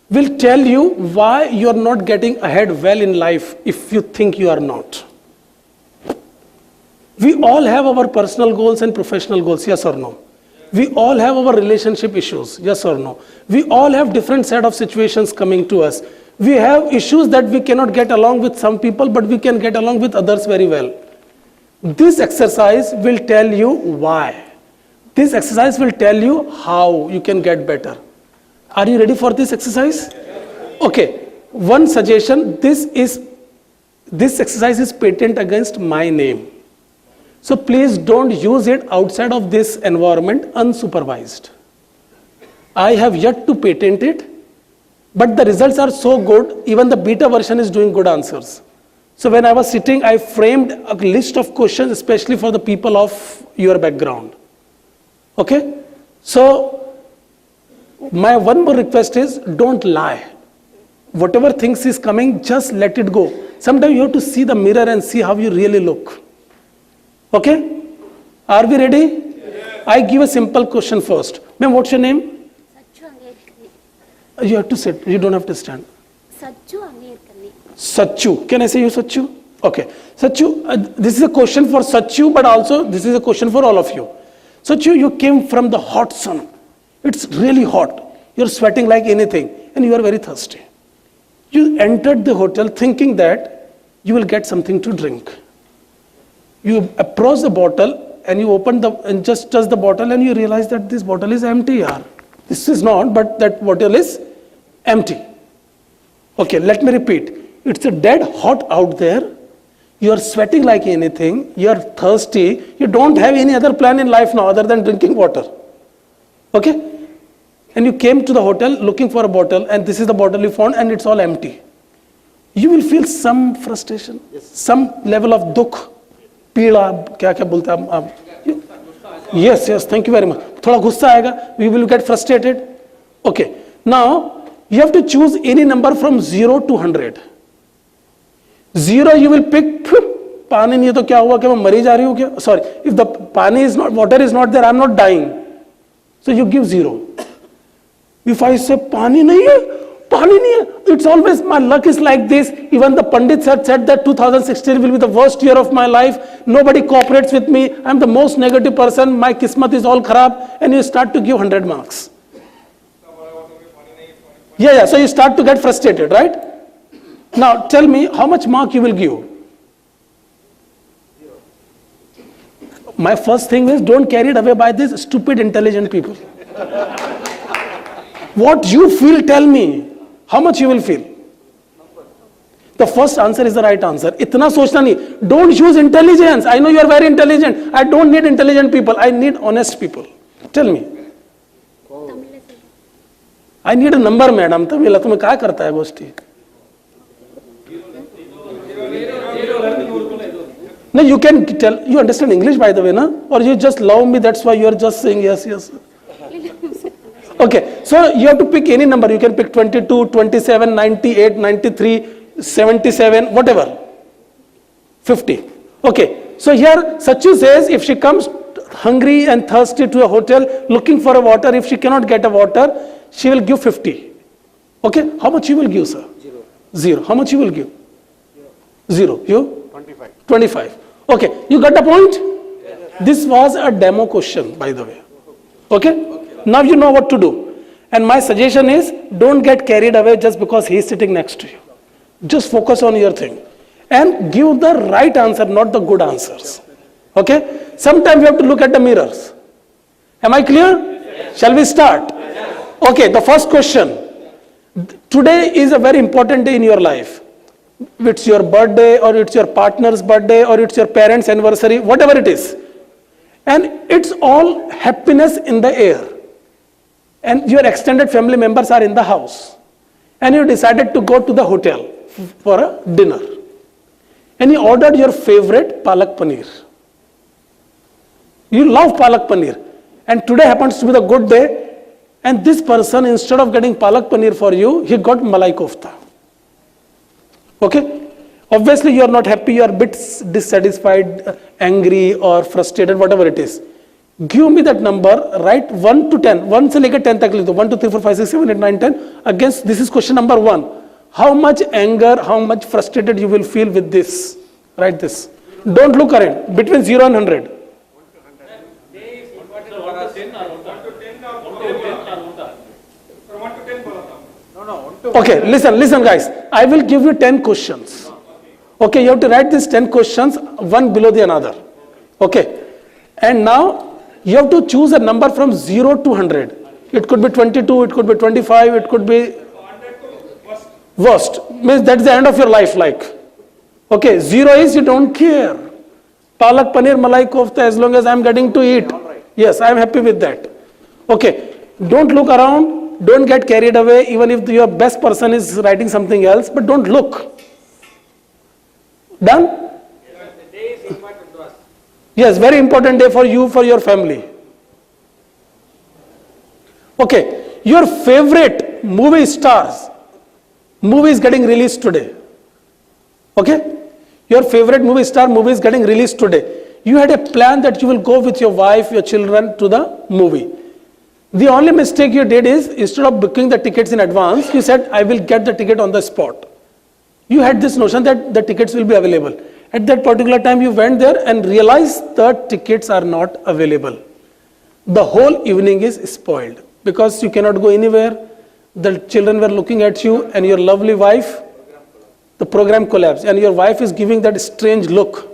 will tell you why you are not getting ahead well in life if you think you are not. We all have our personal goals and professional goals, yes or no? We all have our relationship issues, yes or no? We all have different set of situations coming to us. We have issues that we cannot get along with some people, but we can get along with others very well. This exercise will tell you why. This exercise will tell you how you can get better. Are you ready for this exercise? Okay, one suggestion, this exercise is patent against my name. So please don't use it outside of this environment unsupervised. I have yet to patent it, but the results are so good, even the beta version is doing good answers. So when I was sitting, I framed a list of questions, especially for the people of your background. Okay? So my one more request is, don't lie. Whatever things is coming, just let it go. Sometimes you have to see the mirror and see how you really look. Okay? Are we ready? Yes. I give a simple question first. Ma'am, what's your name? Sachu Angerkani. You have to sit. You don't have to stand. Sachu Angerkani. Sachu. Can I say you Sachu? Okay. Sachu, this is a question for Sachu, but also this is a question for all of you. Sachu, you came from the hot sun. It's really hot. You're sweating like anything and you are very thirsty. You entered the hotel thinking that you will get something to drink. You approach the bottle and you open and just touch the bottle and you realize that this bottle is empty. Yaar. This is not, but that bottle is empty. Okay, let me repeat. It's a dead hot out there. You are sweating like anything. You are thirsty. You don't have any other plan in life now other than drinking water. Okay? And you came to the hotel looking for a bottle and this is the bottle you found and it's all empty. You will feel some frustration, some level of dukh. पीड़ा क्या क्या बोलते हैं आप yes yes thank you very much थोड़ा गुस्सा आएगा we will get frustrated okay now you have to choose any number from 0 to 100 0 you will pick पानी नहीं है तो क्या हुआ क्या मैं मरी जा रही हूँ क्या sorry if the पानी is not water is not there I am not dying so you give 0 if I say पानी नहीं है it's always my luck is like this. Even the Pandits had said that 2016 will be the worst year of my life. Nobody cooperates with me. I'm the most negative person. My kismat is all kharab. And you start to give 100 marks. Yeah. So you start to get frustrated, right? Now tell me how much mark you will give. My first thing is don't carry it away by these stupid intelligent people. What you feel, tell me. How much you will feel? The first answer is the right answer. Itna sochna nahi. Don't use intelligence. I know you are very intelligent. I don't need intelligent people. I need honest people. Tell me. I need a number, madam. Tamil. Tumhe kya karta hai goshti? No, you can tell. You understand English, by the way, na? Or you just love me. That's why you are just saying yes, yes. Okay, so you have to pick any number. You can pick 22, 27, 98, 93, 77, whatever. 50. Okay, so here Sachu says if she comes hungry and thirsty to a hotel looking for a water, if she cannot get a water, she will give 50. Okay, how much you will give, sir? 0. How much you will give? 0. You? 25. 25. Okay, you got the point? This was a demo question, by the way. Okay? Now you know what to do. And my suggestion is, don't get carried away just because he is sitting next to you. Just focus on your thing. And give the right answer, not the good answers. Okay? Sometimes you have to look at the mirrors. Am I clear? Yes. Shall we start? Yes. Okay, the first question. Today is a very important day in your life. It's your birthday, or it's your partner's birthday, or it's your parents' anniversary, whatever it is. And it's all happiness in the air. And your extended family members are in the house. And you decided to go to the hotel for a dinner. And you ordered your favorite palak paneer. You love palak paneer. And today happens to be the good day. And this person, instead of getting palak paneer for you, he got malai kofta. Okay? Obviously, you are not happy, you are a bit dissatisfied, angry, or frustrated, whatever it is. Give me that number, write 1 to 10. 1 से लेकर 10 तक लिख दो. 1, 2, 3, 4, 5, 6, 7, 8, 9, 10. Against, this is question number 1. How much anger, how much frustrated you will feel with this? Write this. Don't look around. Between 0 and 100. Okay, listen guys. I will give you 10 questions. Okay, you have to write these 10 questions, one below the another. Okay. And now, you have to choose a number from 0 to 100. It could be 22, it could be 25, it could be worst. Means that's the end of your life, like. Okay, 0 is you don't care. Palak paneer malai kofta, as long as I'm getting to eat. Yes, I'm happy with that. Okay, don't look around. Don't get carried away, even if your best person is writing something else, but don't look. Done? Yes, very important day for you, for your family. Okay, your favorite movie stars. Movie is getting released today. Okay? Your favorite movie star movie is getting released today. You had a plan that you will go with your wife, your children to the movie. The only mistake you did is, instead of booking the tickets in advance, you said, I will get the ticket on the spot. You had this notion that the tickets will be available. At that particular time, you went there and realized the tickets are not available. The whole evening is spoiled because you cannot go anywhere. The children were looking at you and your lovely wife, the program collapsed, and your wife is giving that strange look.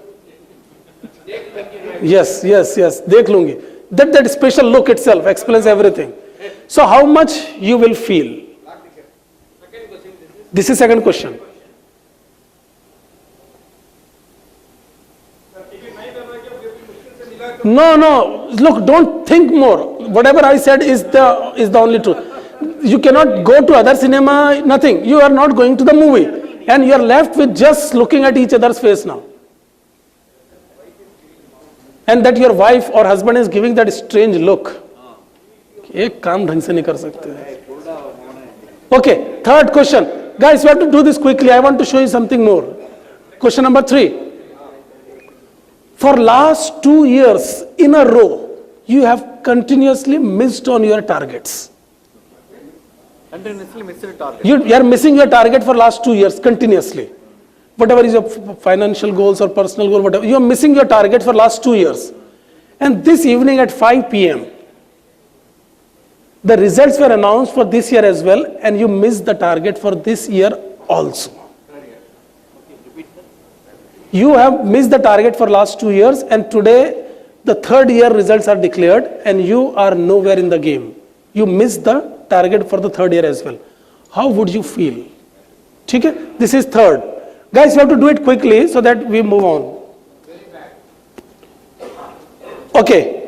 Yes, dekh lungi. That special look itself explains everything. So how much you will feel? This is second question. No, look, don't think more. Whatever I said is the only truth. You cannot go to other cinema, nothing. You are not going to the movie. And you are left with just looking at each other's face now. And that your wife or husband is giving that strange look. एक काम ढंग से नहीं कर सकते. Okay, third question. Guys, you have to do this quickly. I want to show you something more. Question number 3. For last 2 years in a row, you have continuously missed on your targets. Continuously missed the target. You are missing your target for last 2 years continuously. Whatever is your financial goals or personal goal, whatever, you are missing your target for last 2 years. And this evening at 5 p.m., the results were announced for this year as well, and you missed the target for this year also. You have missed the target for last 2 years, and today the third year results are declared, and you are nowhere in the game. You missed the target for the third year as well. How would you feel? Okay? This is third. Guys, you have to do it quickly so that we move on. Okay.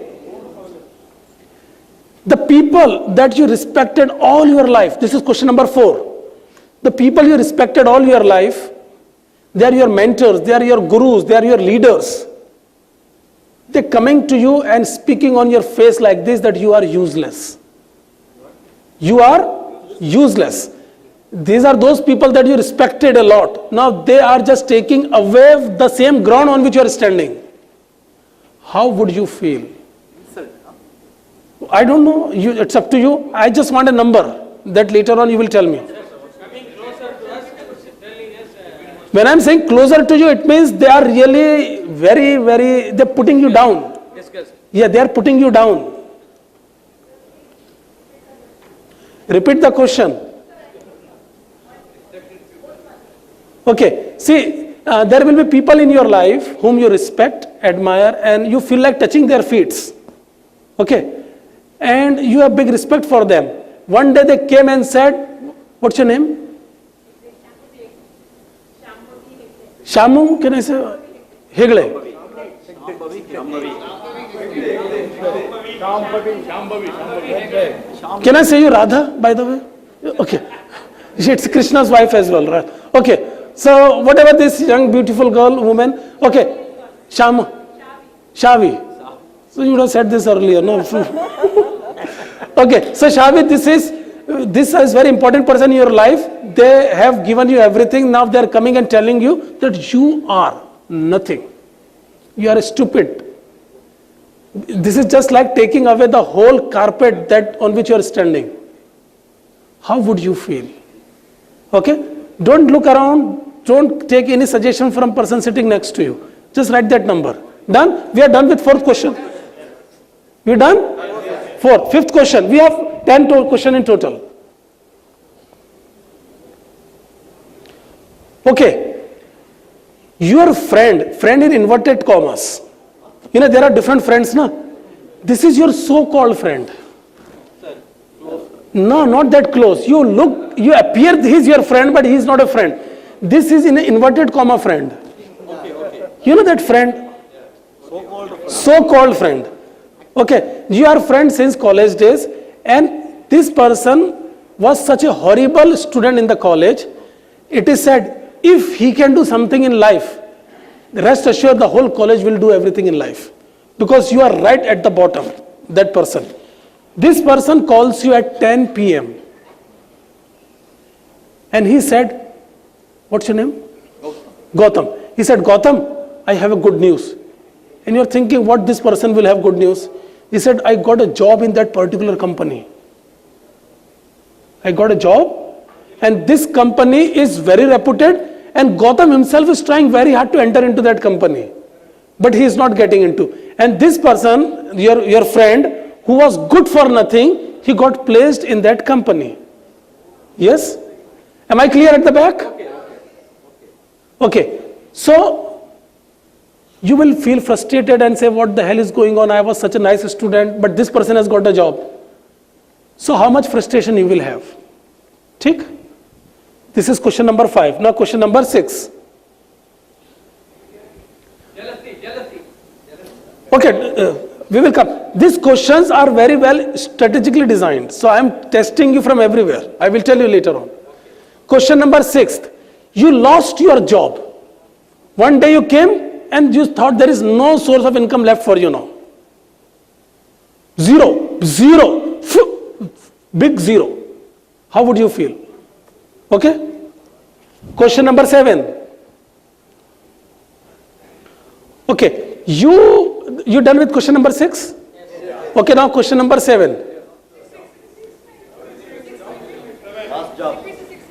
The people that you respected all your life, this is question number 4. The people you respected all your life, they are your mentors, they are your gurus, they are your leaders. They're coming to you and speaking on your face like this that you are useless. You are useless. These are those people that you respected a lot. Now they are just taking away the same ground on which you are standing. How would you feel? I don't know. It's up to you. I just want a number that later on you will tell me. When I'm saying closer to you, it means they are really very, they're putting you down. Yeah, they are putting you down. Repeat the question. Okay, see, there will be people in your life whom you respect, admire, and you feel like touching their feet. Okay, and you have big respect for them. One day they came and said, What's your name? Shamu, can I say? Hegde. Can I say you Radha, by the way? Okay. It's Krishna's wife as well, right? Okay. So, whatever this young, beautiful girl, woman, okay. Shavi. So, you would have said this earlier, no? Okay. So, Shavi, this is very important person in your life. They have given you everything. Now, they are coming and telling you that you are nothing. You are stupid. This is just like taking away the whole carpet that on which you are standing. How would you feel? Okay? Don't look around. Don't take any suggestion from person sitting next to you. Just write that number. Done? We are done with fourth question. We done? Fourth. Fifth question. We have 10 questions in total. Okay. Your friend in inverted commas. You know, there are different friends, no? This is your so-called friend. No, not that close. You appear he's your friend, but he's not a friend. This is in an inverted comma friend. You know that friend? So-called friend. Okay, you are friends since college days, and this person was such a horrible student in the college. It is said, if he can do something in life, rest assured the whole college will do everything in life. Because you are right at the bottom, that person. This person calls you at 10 p.m. And he said, what's your name? Gautam. He said, Gautam, I have a good news. And you're thinking, what this person will have good news? He said, I got a job in that particular company. I got a job, and this company is very reputed, and Gautam himself is trying very hard to enter into that company. But he is not getting into. And this person, your friend, who was good for nothing, he got placed in that company. Yes? Am I clear at the back? Okay. So, you will feel frustrated and say, what the hell is going on? I was such a nice student, but this person has got a job. So, how much frustration you will have? Tick? This is question number 5. Now, question number 6. Okay, we will come. These questions are very well strategically designed. So, I am testing you from everywhere. I will tell you later on. Question number 6. You lost your job. One day you came and you thought there is no source of income left for you now. Zero. Big zero. How would you feel? Okay? Question number 7. Okay. You done with question number 6? Yes. Okay, now question number 7.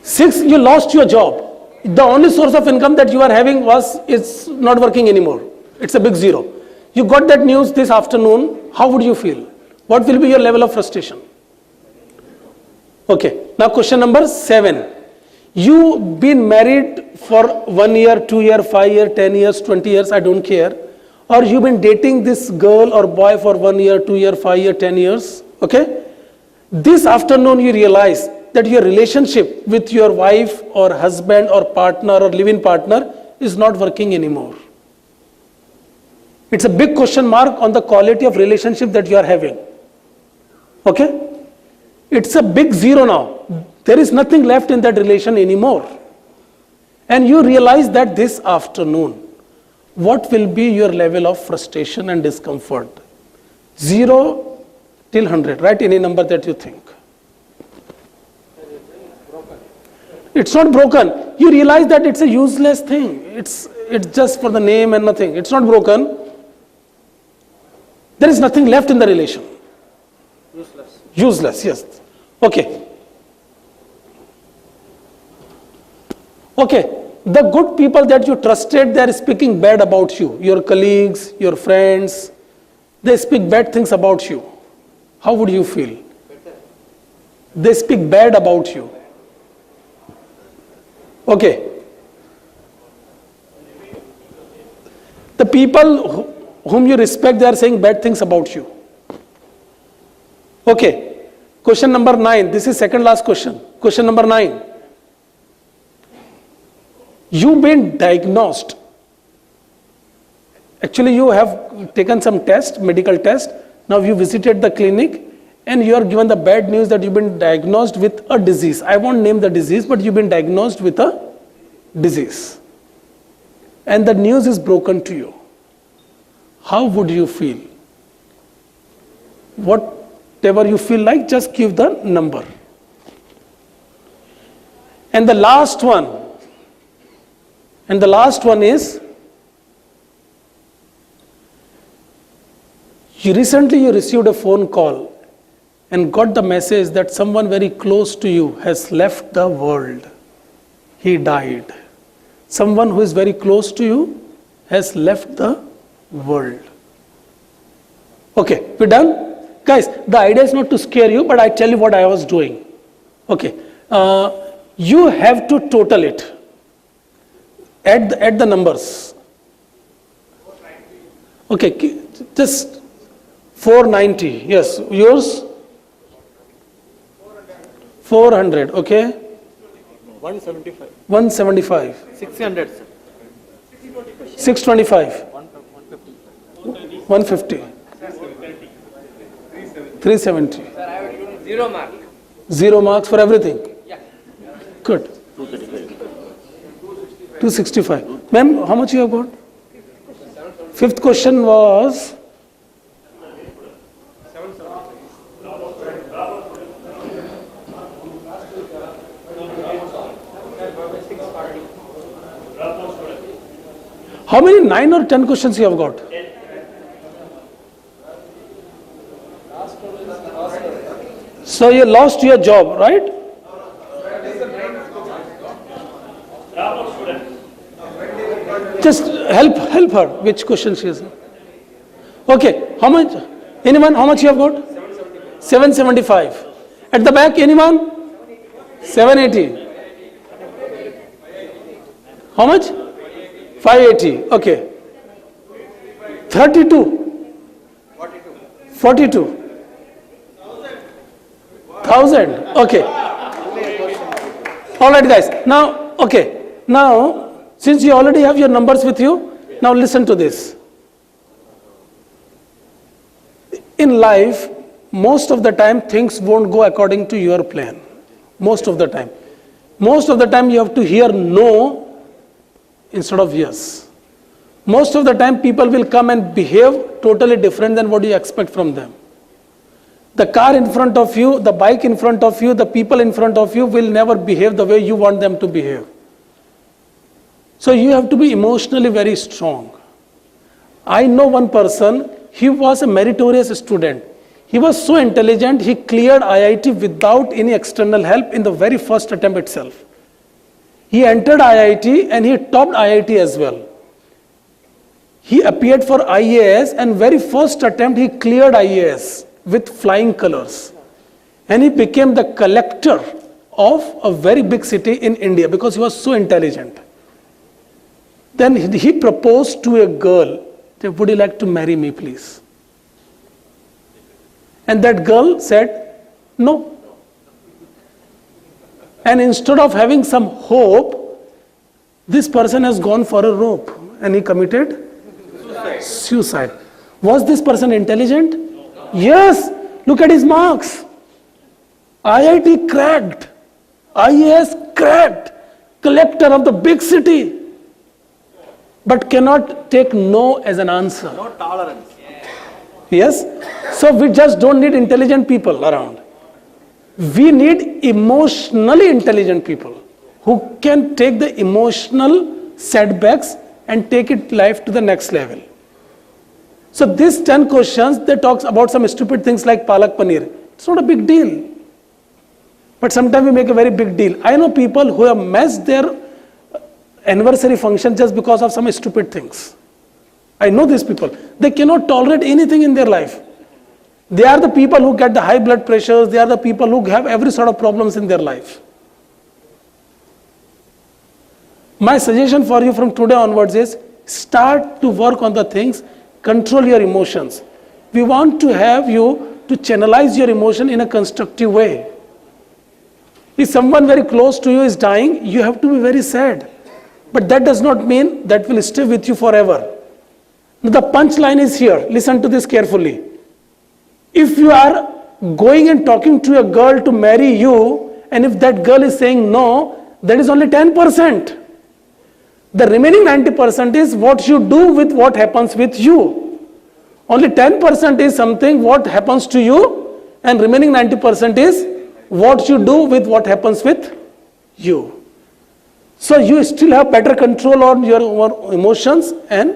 6, you lost your job. The only source of income that you are having is not working anymore. It's a big zero. You got that news this afternoon. How would you feel? What will be your level of frustration? Okay, now question number 7. You've been married for 1 year, 2 years, 5 years, 10 years, 20 years, I don't care. Or you've been dating this girl or boy for 1 year, 2 years, 5 years, 10 years. Okay? This afternoon you realize that your relationship with your wife or husband or partner or living partner is not working anymore. It's a big question mark on the quality of relationship that you are having. Okay? It's a big zero now. There is nothing left in that relation anymore. And you realize that this afternoon. What will be your level of frustration and discomfort? 0 till 100. Write any number that you think. It's not broken. You realize that it's a useless thing. It's just for the name and nothing. It's not broken. There is nothing left in the relation. Useless, yes. Okay. Okay. The good people that you trusted, they are speaking bad about you. Your colleagues, your friends, they speak bad things about you. How would you feel? They speak bad about you. Okay. The people whom you respect, they are saying bad things about you. Okay. Question number 9. This is second last question. Question number 9. You've been diagnosed. Actually, you have taken some test, medical test. Now you visited the clinic and you are given the bad news that you've been diagnosed with a disease. I won't name the disease, but you've been diagnosed with a disease. And the news is broken to you. How would you feel? Whatever you feel like, just give the number. And the last one is, you received a phone call and got the message that someone very close to you has left the world. He died. Someone who is very close to you has left the world. Okay, we're done? Guys, the idea is not to scare you, but I tell you what I was doing. Okay, you have to total it. Add the numbers. Okay, just 490. Yes, yours? 400. Okay. 175. 175. 600. 625. 150. 370. Zero mark. 0 marks for everything. Good. 265. Ma'am, how much you have got? Fifth question was. How many 9 or 10 questions you have got? So you lost your job, right? Just help her. Which question she is? Okay. How much? Anyone? How much you have got? 775. At the back, anyone? 780. How much? 580. Okay. 32. 42. 1000. Okay. All right, guys. Now, okay. Now, since you already have your numbers with you, now listen to this. In life, most of the time things won't go according to your plan. Most of the time. Most of the time you have to hear no instead of yes. Most of the time people will come and behave totally different than what you expect from them. The car in front of you, the bike in front of you, the people in front of you will never behave the way you want them to behave. So you have to be emotionally very strong. I know one person, he was a meritorious student. He was so intelligent, he cleared IIT without any external help in the very first attempt itself. He entered IIT and he topped IIT as well. He appeared for IAS and very first attempt he cleared IAS with flying colors. And he became the collector of a very big city in India because he was so intelligent. Then he proposed to a girl, would you like to marry me please? And that girl said, no. And instead of having some hope, this person has gone for a rope and he committed suicide. Was this person intelligent? Yes. Look at his marks. IIT cracked. IAS cracked. Collector of the big city. But cannot take no as an answer. No tolerance. Yes? So we just don't need intelligent people around. We need emotionally intelligent people who can take the emotional setbacks and take it life to the next level. So these 10 questions, they talk about some stupid things like palak paneer. It's not a big deal. But sometimes we make a very big deal. I know people who have messed their anniversary function just because of some stupid things. I know these people. They cannot tolerate anything in their life. They are the people who get the high blood pressures. They are the people who have every sort of problems in their life. My suggestion for you from today onwards is start to work on the things, control your emotions. We want to have you to channelize your emotion in a constructive way. If someone very close to you is dying, you have to be very sad. But that does not mean that will stay with you forever. Now, the punchline is here. Listen to this carefully. If you are going and talking to a girl to marry you, and if that girl is saying no, that is only 10%. The remaining 90% is what you do with what happens with you. Only 10% is something what happens to you, and remaining 90% is what you do with what happens with you. So you still have better control on your emotions and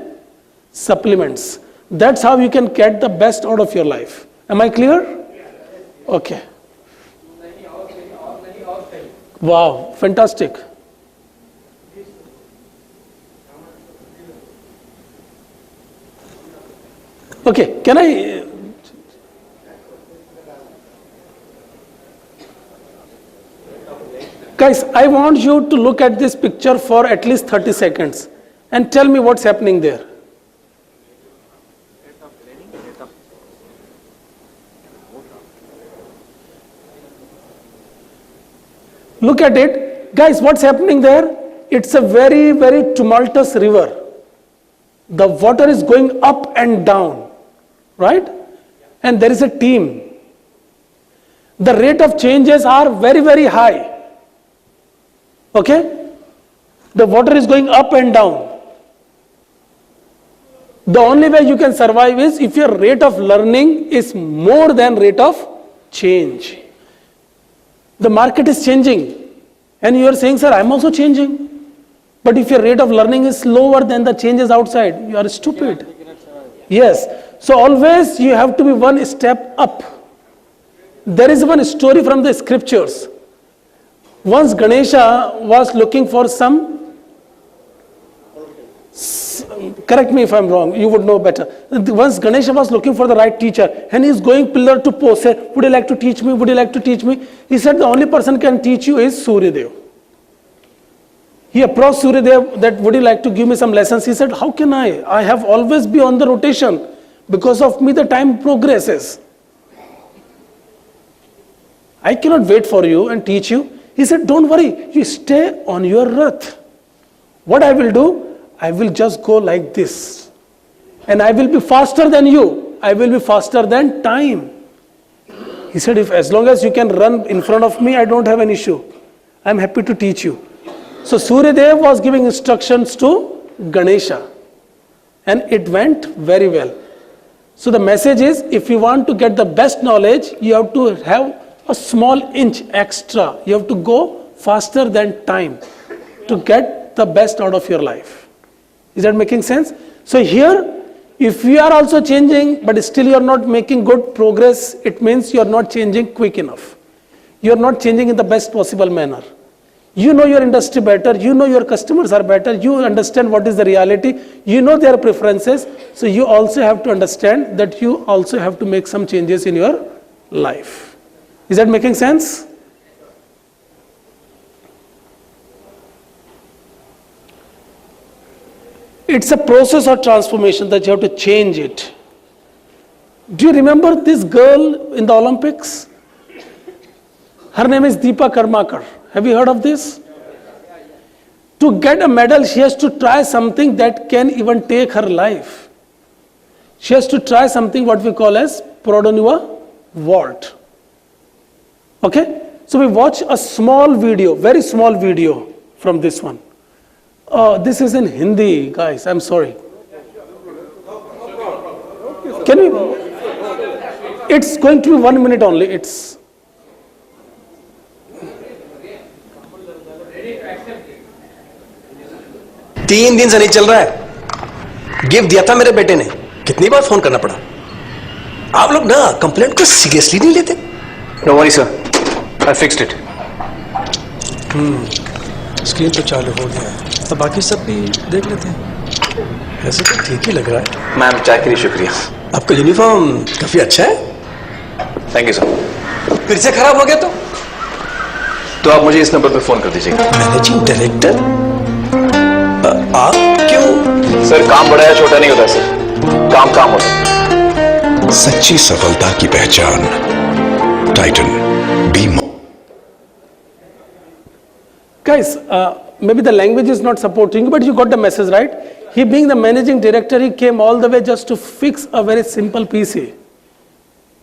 supplements. That's how you can get the best out of your life. Am I clear? Okay. Wow, fantastic. Okay, can I... Guys, I want you to look at this picture for at least 30 seconds and tell me what's happening there. Look at it. Guys, what's happening there? It's a very, very tumultuous river. The water is going up and down, right? And there is a team. The rate of changes are very, very high. Okay? The water is going up and down. The only way you can survive is if your rate of learning is more than rate of change. The market is changing and you are saying, sir, I am also changing. But if your rate of learning is lower than the changes outside, you are stupid. Yes. So always you have to be one step up. There is one story from the scriptures. Once Ganesha was looking for some, correct me if I am wrong, you would know better. Once Ganesha was looking for the right teacher and he is going pillar to post, said, would you like to teach me? Would you like to teach me? He said, the only person can teach you is Suryadev. He approached Suryadev that, would you like to give me some lessons? He said, how can I? I have always been on the rotation. Because of me, the time progresses. I cannot wait for you and teach you. He said, don't worry, you stay on your Rath. What I will do, I will just go like this. And I will be faster than you. I will be faster than time. He said, if as long as you can run in front of me, I don't have an issue. I am happy to teach you. So Suryadev was giving instructions to Ganesha. And it went very well. So the message is, if you want to get the best knowledge, you have to have a small inch extra. You have to go faster than time to get the best out of your life. Is that making sense? So here, if you are also changing, but still you are not making good progress, it means you are not changing quick enough. You are not changing in the best possible manner. You know your industry better, you know your customers are better, you understand what is the reality, you know their preferences, so you also have to understand that you also have to make some changes in your life. Is that making sense? It's a process of transformation that you have to change it. Do you remember this girl in the Olympics? Her name is Deepa Karmakar. Have you heard of this? To get a medal, she has to try something that can even take her life. She has to try something what we call as Prodonua vault. Okay? So we watch a small video, very small video from this one. This is in Hindi, guys, I'm sorry. Can we? It's going to be 1 minute only. It's 3 दिन से नहीं चल रहा है। Gift दिया था मेरे बेटे ने, कितनी बार फोन करना पड़ा। आप लोग ना कंप्लेंट को सीरियसली नहीं लेते। No worry sir, I fixed it. Screen तो चालू हो गया है, तो बाकी सब भी देख लेते हैं। वैसे तो ठीक ही लग रहा है। मैम चाय के लिए शुक्रिया। आपका यूनिफॉर्म काफी अच्छा है। Thank you sir. फिर से खराब हो गया तो आप मुझे इस नंबर पर फोन कर दीजिएगा। मैनेजिंग डायरेक्टर, आप क्यों? सर काम बड़ा या छोटा नहीं होता सर, काम काम होता। सच्ची सफलता की पहचान टाइटन बी। Guys, maybe the language is not supporting you, but you got the message, right? He being the managing director, he came all the way just to fix a very simple PC.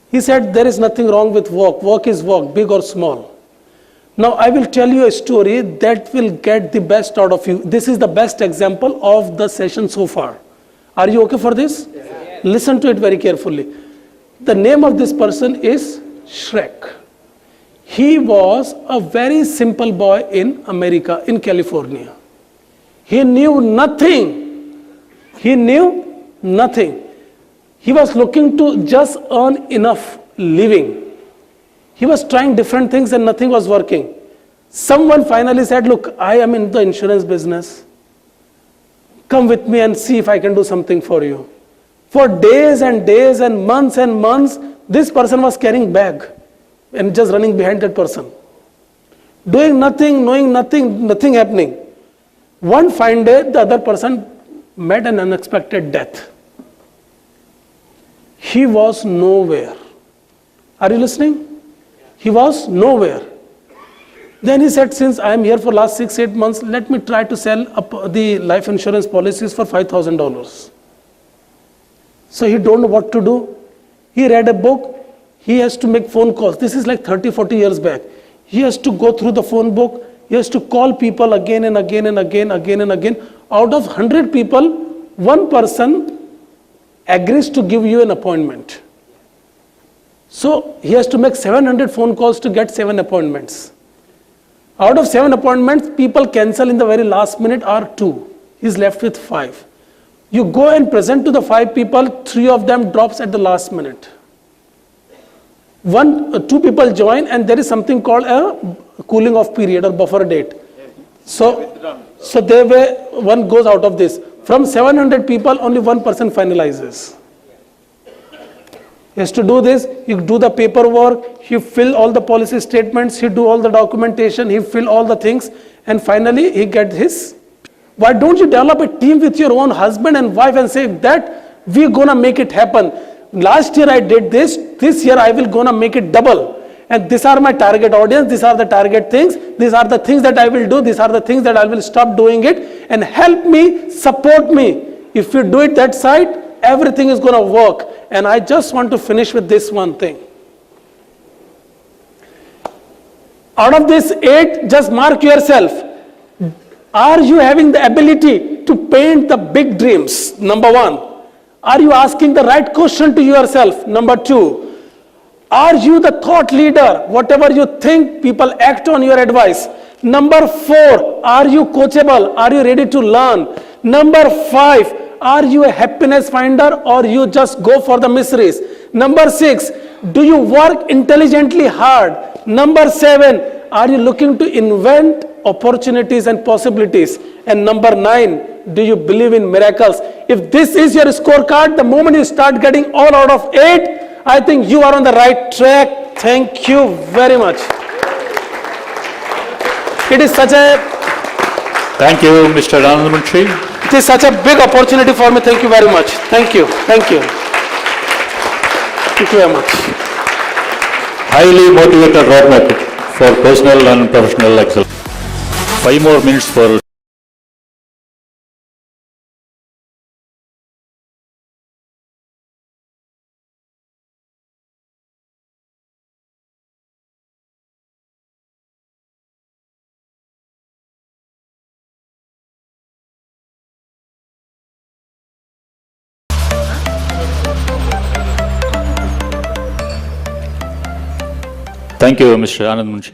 He said, there is nothing wrong with work. Work is work, big or small. Now, I will tell you a story that will get the best out of you. This is the best example of the session so far. Are you okay for this? Yes. Listen to it very carefully. The name of this person is Shrek. He was a very simple boy in America, in California. He knew nothing. He knew nothing. He was looking to just earn enough living. He was trying different things and nothing was working. Someone finally said, look, I am in the insurance business. Come with me and see if I can do something for you. For days and days and months, this person was carrying bag and just running behind that person. Doing nothing, knowing nothing, nothing happening. One fine day, the other person met an unexpected death. He was nowhere. Are you listening? He was nowhere. Then he said, since I am here for last 6-8 months, let me try to sell the life insurance policies for $5,000. So he don't know what to do. He read a book. He has to make phone calls. This is like 30-40 years back. He has to go through the phone book. He has to call people again and again and again. Out of 100 people, one person agrees to give you an appointment. So he has to make 700 phone calls to get 7 appointments. Out of 7 appointments, people cancel in the very last minute or 2. He's left with 5. You go and present to the 5 people, 3 of them drops at the last minute. 2 people join and there is something called a cooling off period or buffer date. So one goes out of this. From 700 people, only 1 person finalizes. He has to do this, you do the paperwork, you fill all the policy statements, you do all the documentation, he fill all the things, and finally he gets his. Why don't you develop a team with your own husband and wife and say that we're gonna make it happen. Last year I did this year I will gonna make it double. And these are my target audience, these are the target things, these are the things that I will do, these are the things that I will stop doing it, and help me, support me. If you do it that side, everything is gonna work. And I just want to finish with this one thing. Out of this 8, just mark yourself. Are you having the ability to paint the big dreams? Number 1. Are you asking the right question to yourself? Number 2. Are you the thought leader? Whatever you think, people act on your advice. Number 4. Are you coachable? Are you ready to learn? Number 5. Are you a happiness finder or you just go for the miseries? Number 6, do you work intelligently hard? Number 7, are you looking to invent opportunities and possibilities? And number 9, do you believe in miracles? If this is your scorecard, the moment you start getting all out of 8, I think you are on the right track. Thank you very much. It is such a... Thank you, Mr. Anand Munshi. It is such a big opportunity for me. Thank you very much. Thank you. Thank you. Thank you very much. Highly motivated roadmap for personal and professional excellence. 5 more minutes for Thank you, Mr. Anand Munshi.